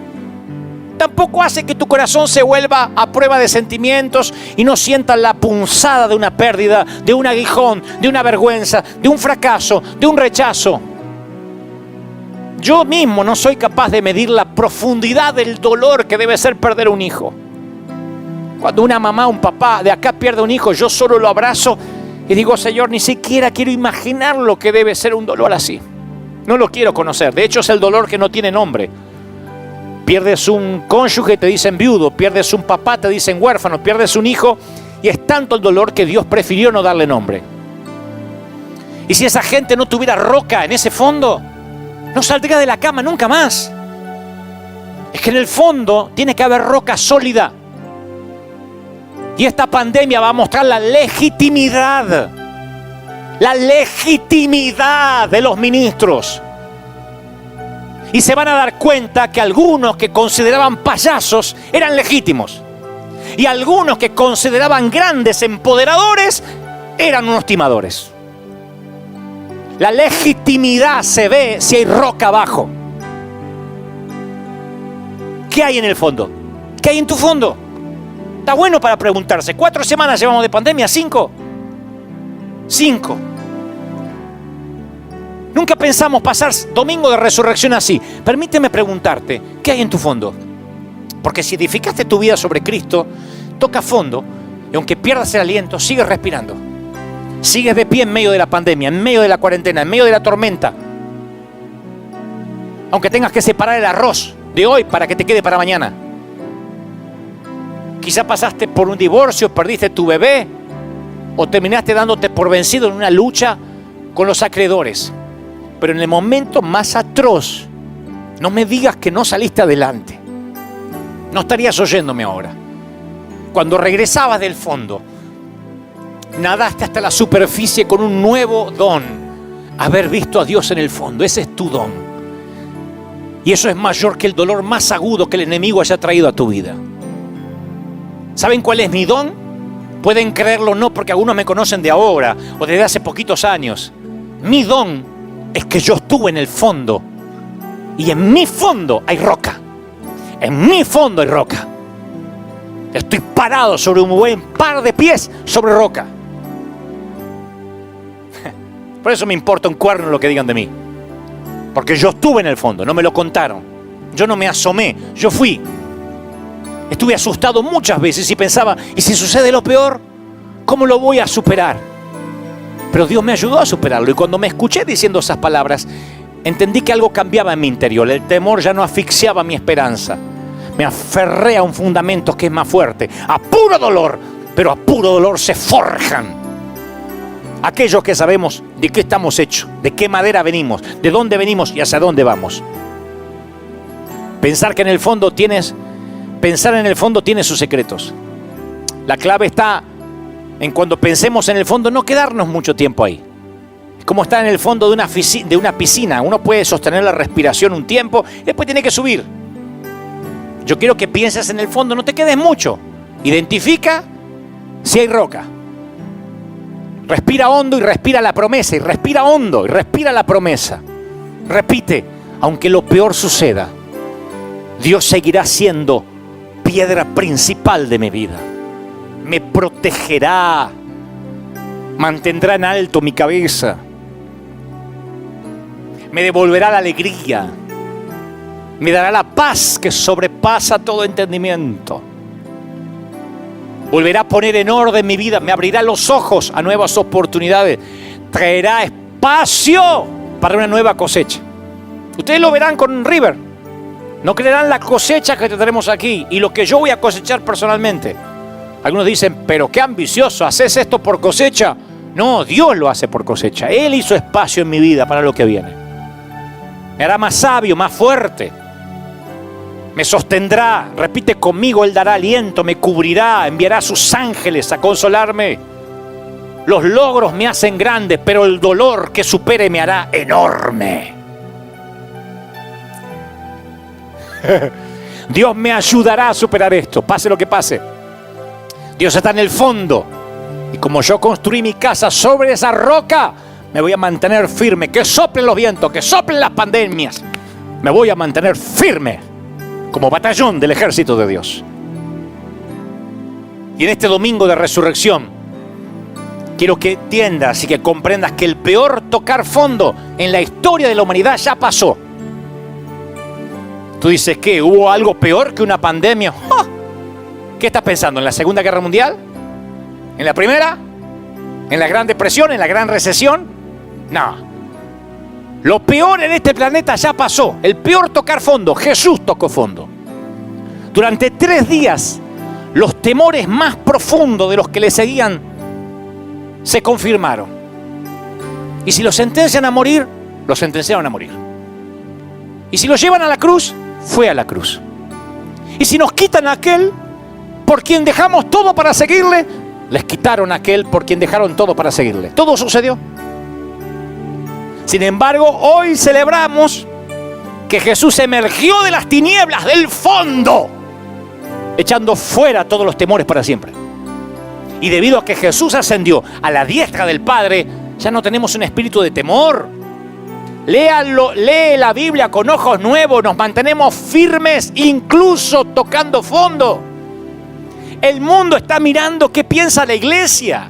Tampoco hace que tu corazón se vuelva a prueba de sentimientos y no sientas la punzada de una pérdida, de un aguijón, de una vergüenza, de un fracaso, de un rechazo. Yo mismo no soy capaz de medir la profundidad del dolor que debe ser perder un hijo. Cuando una mamá, un papá de acá pierde un hijo, yo solo lo abrazo y digo, Señor, ni siquiera quiero imaginar lo que debe ser un dolor así. No lo quiero conocer. De hecho, es el dolor que no tiene nombre. Pierdes un cónyuge, te dicen viudo. Pierdes un papá, te dicen huérfano. Pierdes un hijo y es tanto el dolor que Dios prefirió no darle nombre. Y si esa gente no tuviera roca en ese fondo, no saldría de la cama nunca más. Es que en el fondo tiene que haber roca sólida. Y esta pandemia va a mostrar la legitimidad de los ministros. Y se van a dar cuenta que algunos que consideraban payasos eran legítimos. Y algunos que consideraban grandes empoderadores eran unos timadores. La legitimidad se ve si hay roca abajo. ¿Qué hay en el fondo? ¿Qué hay en tu fondo? Está bueno para preguntarse. 4 semanas llevamos de pandemia, 5. Nunca pensamos pasar domingo de resurrección así. Permíteme preguntarte, ¿qué hay en tu fondo? Porque si edificaste tu vida sobre Cristo, toca fondo, y aunque pierdas el aliento, sigues respirando. Sigues de pie en medio de la pandemia, en medio de la cuarentena, en medio de la tormenta. Aunque tengas que separar el arroz de hoy para que te quede para mañana. Quizá pasaste por un divorcio, perdiste tu bebé, o terminaste dándote por vencido en una lucha con los acreedores. Pero en el momento más atroz, no me digas que no saliste adelante. No estarías oyéndome ahora. Cuando regresabas del fondo, nadaste hasta la superficie con un nuevo don. Haber visto a Dios en el fondo, ese es tu don. Y eso es mayor que el dolor más agudo que el enemigo haya traído a tu vida. ¿Saben cuál es mi don? Pueden creerlo o no, porque algunos me conocen de ahora o desde hace poquitos años. Mi don es que yo estuve en el fondo y en mi fondo hay roca. En mi fondo hay roca. Estoy parado sobre un buen par de pies sobre roca. Por eso me importa un cuerno lo que digan de mí. Porque yo estuve en el fondo, no me lo contaron. Yo no me asomé, yo fui. Estuve asustado muchas veces y pensaba, ¿y si sucede lo peor? ¿Cómo lo voy a superar? Pero Dios me ayudó a superarlo. Y cuando me escuché diciendo esas palabras, entendí que algo cambiaba en mi interior. El temor ya no asfixiaba mi esperanza. Me aferré a un fundamento que es más fuerte. A puro dolor, pero a puro dolor se forjan aquellos que sabemos de qué estamos hechos, de qué madera venimos, de dónde venimos y hacia dónde vamos. Pensar en el fondo tiene sus secretos. La clave está en cuando pensemos en el fondo, no quedarnos mucho tiempo ahí. Es como estar en el fondo de una piscina. Uno puede sostener la respiración un tiempo y después tiene que subir. Yo quiero que pienses en el fondo, no te quedes mucho. Identifica si hay roca. Respira hondo y respira la promesa. Y respira hondo y respira la promesa. Repite, aunque lo peor suceda, Dios seguirá siendo piedra principal de mi vida. Me protegerá, mantendrá en alto mi cabeza, me devolverá la alegría, me dará la paz que sobrepasa todo entendimiento. Volverá a poner en orden mi vida, me abrirá los ojos a nuevas oportunidades, traerá espacio para una nueva cosecha. Ustedes lo verán con River. No creerán la cosecha que tendremos aquí y lo que yo voy a cosechar personalmente. Algunos dicen, pero qué ambicioso, ¿haces esto por cosecha? No, Dios lo hace por cosecha. Él hizo espacio en mi vida para lo que viene. Me hará más sabio, más fuerte. Me sostendrá, repite conmigo, Él dará aliento, me cubrirá, enviará a sus ángeles a consolarme. Los logros me hacen grande, pero el dolor que supere me hará enorme. Dios me ayudará a superar esto, pase lo que pase. Dios está en el fondo. Y como yo construí mi casa sobre esa roca, me voy a mantener firme. Que soplen los vientos, que soplen las pandemias. Me voy a mantener firme como batallón del ejército de Dios. Y en este domingo de resurrección, quiero que entiendas y que comprendas que el peor tocar fondo en la historia de la humanidad ya pasó. Tú dices, ¿qué? ¿Hubo algo peor que una pandemia? ¡Oh! ¿Qué estás pensando? ¿En la Segunda Guerra Mundial? ¿En la Primera? ¿En la Gran Depresión? ¿En la Gran Recesión? No. Lo peor en este planeta ya pasó. El peor tocar fondo. Jesús tocó fondo. Durante 3 días, los temores más profundos de los que le seguían se confirmaron. Y si lo sentencian a morir, lo sentenciaron a morir. Y si lo llevan a la cruz, fue a la cruz. Y si nos quitan a aquel por quien dejamos todo para seguirle, les quitaron a aquel por quien dejaron todo para seguirle. Todo sucedió. Sin embargo, hoy celebramos que Jesús emergió de las tinieblas, del fondo, echando fuera todos los temores para siempre. Y debido a que Jesús ascendió a la diestra del Padre, ya no tenemos un espíritu de temor. Lee la Biblia con ojos nuevos, nos mantenemos firmes, incluso tocando fondo. El mundo está mirando qué piensa la iglesia.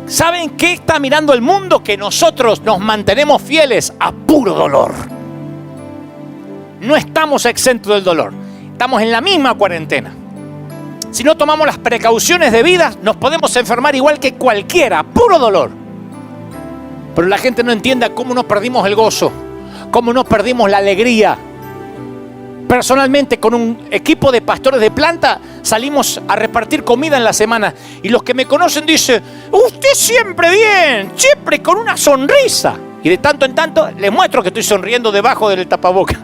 ¿Saben qué está mirando el mundo? Que nosotros nos mantenemos fieles a puro dolor. No estamos exentos del dolor. Estamos en la misma cuarentena. Si no tomamos las precauciones debidas, nos podemos enfermar igual que cualquiera, puro dolor. Pero la gente no entiende cómo no perdimos el gozo, cómo no perdimos la alegría. Personalmente, con un equipo de pastores de planta, salimos a repartir comida en la semana. Y los que me conocen dicen, usted siempre bien, siempre con una sonrisa. Y de tanto en tanto les muestro que estoy sonriendo debajo del tapaboca.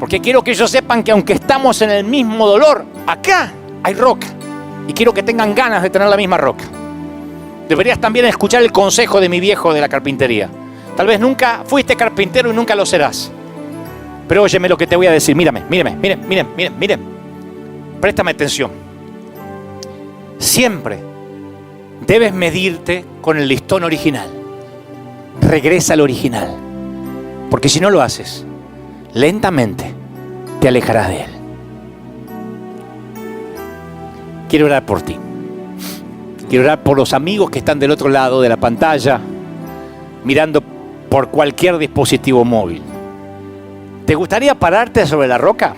Porque quiero que ellos sepan que aunque estamos en el mismo dolor, acá hay roca. Y quiero que tengan ganas de tener la misma roca. Deberías también escuchar el consejo de mi viejo de la carpintería. Tal vez nunca fuiste carpintero y nunca lo serás. Pero óyeme lo que te voy a decir. Mírame. Préstame atención. Siempre debes medirte con el listón original. Regresa al original. Porque si no lo haces, lentamente te alejarás de él. Quiero orar por ti. Quiero orar por los amigos que están del otro lado de la pantalla, mirando por cualquier dispositivo móvil. ¿Te gustaría pararte sobre la roca?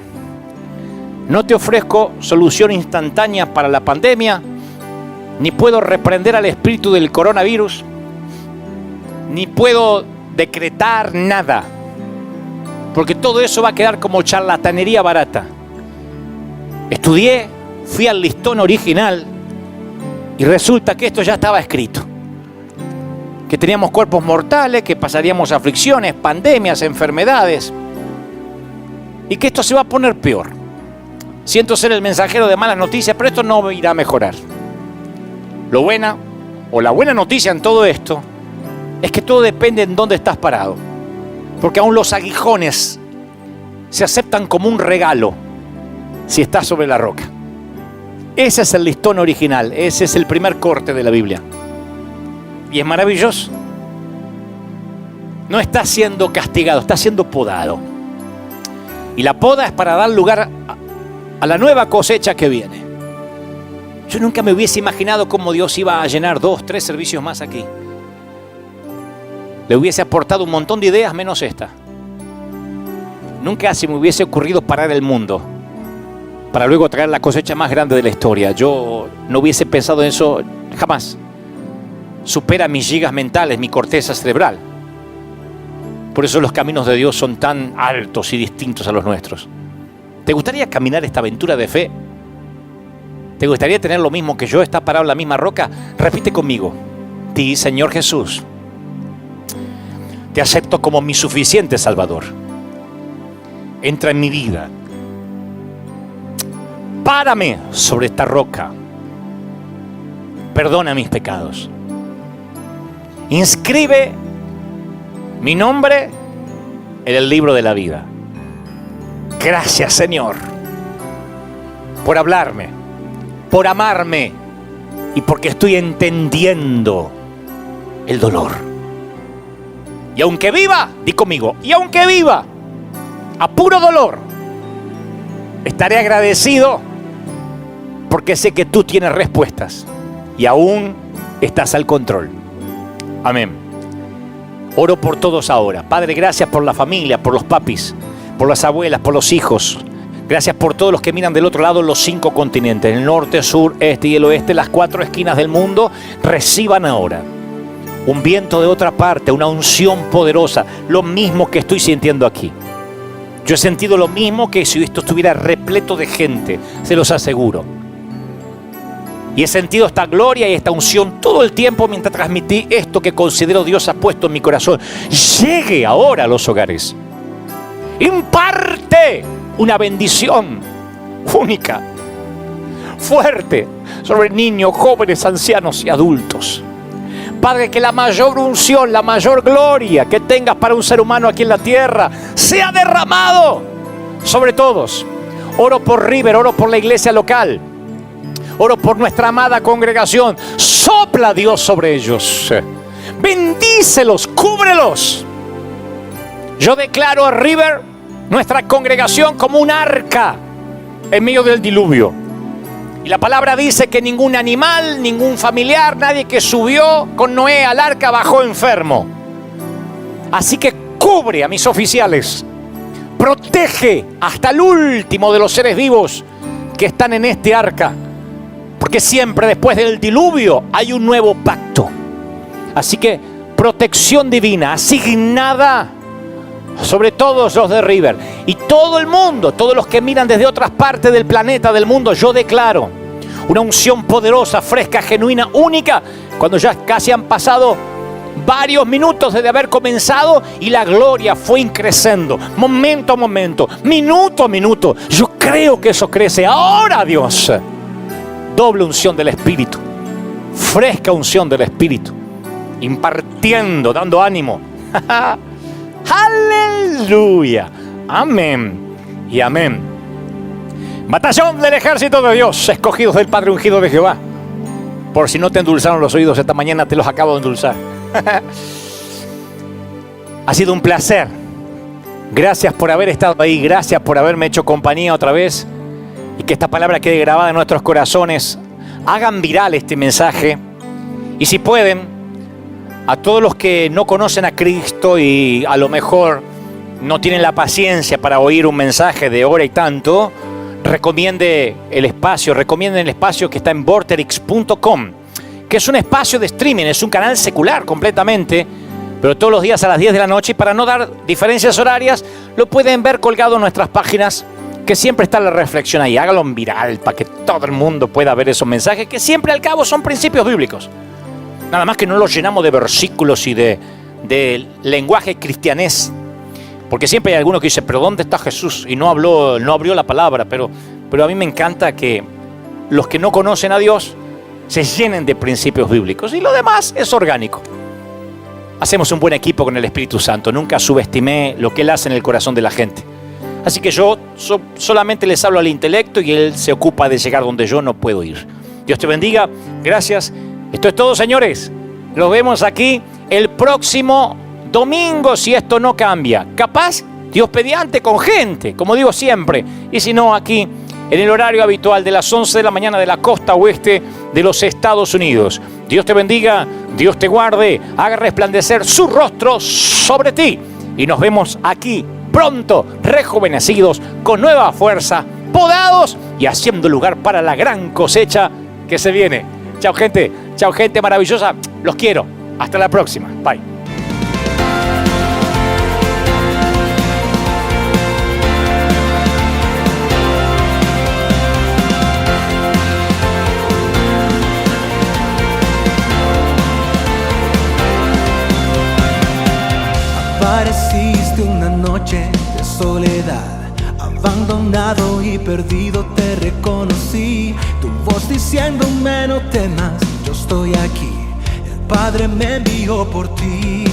No te ofrezco solución instantánea para la pandemia, ni puedo reprender al espíritu del coronavirus, ni puedo decretar nada, porque todo eso va a quedar como charlatanería barata. Estudié, fui al listón original y resulta que esto ya estaba escrito. Que teníamos cuerpos mortales, que pasaríamos aflicciones, pandemias, enfermedades. Y que esto se va a poner peor. Siento ser el mensajero de malas noticias, pero esto no irá a mejorar. La buena noticia en todo esto es que todo depende en dónde estás parado. Porque aún los aguijones se aceptan como un regalo si estás sobre la roca. Ese es el listón original, ese es el primer corte de la Biblia. Y es maravilloso. No está siendo castigado, está siendo podado. Y la poda es para dar lugar a la nueva cosecha que viene. Yo nunca me hubiese imaginado cómo Dios iba a llenar 2, 3 servicios más aquí. Le hubiese aportado un montón de ideas menos esta. Nunca se me hubiese ocurrido parar el mundo para luego traer la cosecha más grande de la historia. Yo no hubiese pensado en eso jamás. Supera mis gigas mentales, mi corteza cerebral. Por eso los caminos de Dios son tan altos y distintos a los nuestros. ¿Te gustaría caminar esta aventura de fe? ¿Te gustaría tener lo mismo que yo, estar parado en la misma roca? Repite conmigo. Di, Señor Jesús, te acepto como mi suficiente Salvador. Entra en mi vida. Párame sobre esta roca. Perdona mis pecados. Inscribe mi nombre en el libro de la vida. Gracias, Señor, por hablarme, por amarme y porque estoy entendiendo el dolor. Y aunque viva, di conmigo, y aunque viva a puro dolor, estaré agradecido porque sé que tú tienes respuestas y aún estás al control. Amén. Oro por todos ahora. Padre, gracias por la familia, por los papis, por las abuelas, por los hijos. Gracias por todos los que miran del otro lado los 5 continentes, el norte, sur, este y el oeste, las 4 esquinas del mundo. Reciban ahora un viento de otra parte, una unción poderosa, lo mismo que estoy sintiendo aquí. Yo he sentido lo mismo que si esto estuviera repleto de gente, se los aseguro. Y he sentido esta gloria y esta unción todo el tiempo mientras transmití esto que considero Dios ha puesto en mi corazón. Llegue ahora a los hogares. Imparte una bendición única, fuerte, sobre niños, jóvenes, ancianos y adultos. Padre, que la mayor unción, la mayor gloria que tengas para un ser humano aquí en la tierra sea derramado sobre todos. Oro por River, oro por la iglesia local. Oro por nuestra amada congregación. Sopla, Dios, sobre ellos. Bendícelos, cúbrelos. Yo declaro a River, nuestra congregación, como un arca en medio del diluvio. Y la palabra dice que ningún animal, ningún familiar, nadie que subió con Noé al arca bajó enfermo. Así que cubre a mis oficiales. Protege hasta el último de los seres vivos que están en este arca. Porque siempre después del diluvio hay un nuevo pacto. Así que protección divina asignada sobre todos los de River. Y todo el mundo, todos los que miran desde otras partes del planeta, del mundo, yo declaro una unción poderosa, fresca, genuina, única, cuando ya casi han pasado varios minutos desde haber comenzado y la gloria fue increciendo, momento a momento, minuto a minuto. Yo creo que eso crece ahora, Dios. Doble unción del Espíritu, fresca unción del Espíritu, impartiendo, dando ánimo. Aleluya, amén y amén. Batallón del ejército de Dios, escogidos del Padre ungido de Jehová. Por si no te endulzaron los oídos esta mañana, te los acabo de endulzar. Ha sido un placer. Gracias por haber estado ahí, gracias por haberme hecho compañía otra vez. Y que esta palabra quede grabada en nuestros corazones. Hagan viral este mensaje. Y si pueden, a todos los que no conocen a Cristo y a lo mejor no tienen la paciencia para oír un mensaje de hora y tanto, recomienden el espacio que está en vorterix.com, que es un espacio de streaming, es un canal secular completamente, pero todos los días a las 10 de la noche, y para no dar diferencias horarias, lo pueden ver colgado en nuestras páginas, que siempre está la reflexión ahí. Hágalo en viral para que todo el mundo pueda ver esos mensajes, que siempre al cabo son principios bíblicos. Nada más que no los llenamos de versículos y de lenguaje cristianés. Porque siempre hay alguno que dice, pero ¿dónde está Jesús? Y no abrió la palabra. Pero a mí me encanta que los que no conocen a Dios se llenen de principios bíblicos. Y lo demás es orgánico. Hacemos un buen equipo con el Espíritu Santo. Nunca subestimé lo que Él hace en el corazón de la gente. Así que yo solamente les hablo al intelecto y Él se ocupa de llegar donde yo no puedo ir. Dios te bendiga. Gracias. Esto es todo, señores. Nos vemos aquí el próximo domingo, si esto no cambia. Capaz, Dios mediante, con gente, como digo siempre. Y si no, aquí en el horario habitual de las 11 de la mañana de la costa oeste de los Estados Unidos. Dios te bendiga, Dios te guarde, haga resplandecer su rostro sobre ti. Y nos vemos aquí pronto, rejuvenecidos, con nueva fuerza, podados y haciendo lugar para la gran cosecha que se viene. Chao gente maravillosa, los quiero. Hasta la próxima, bye. Apareciste una noche de soledad, abandonado y perdido te reconocí. Tu voz diciéndome no temas, yo estoy aquí. El Padre me envió por ti.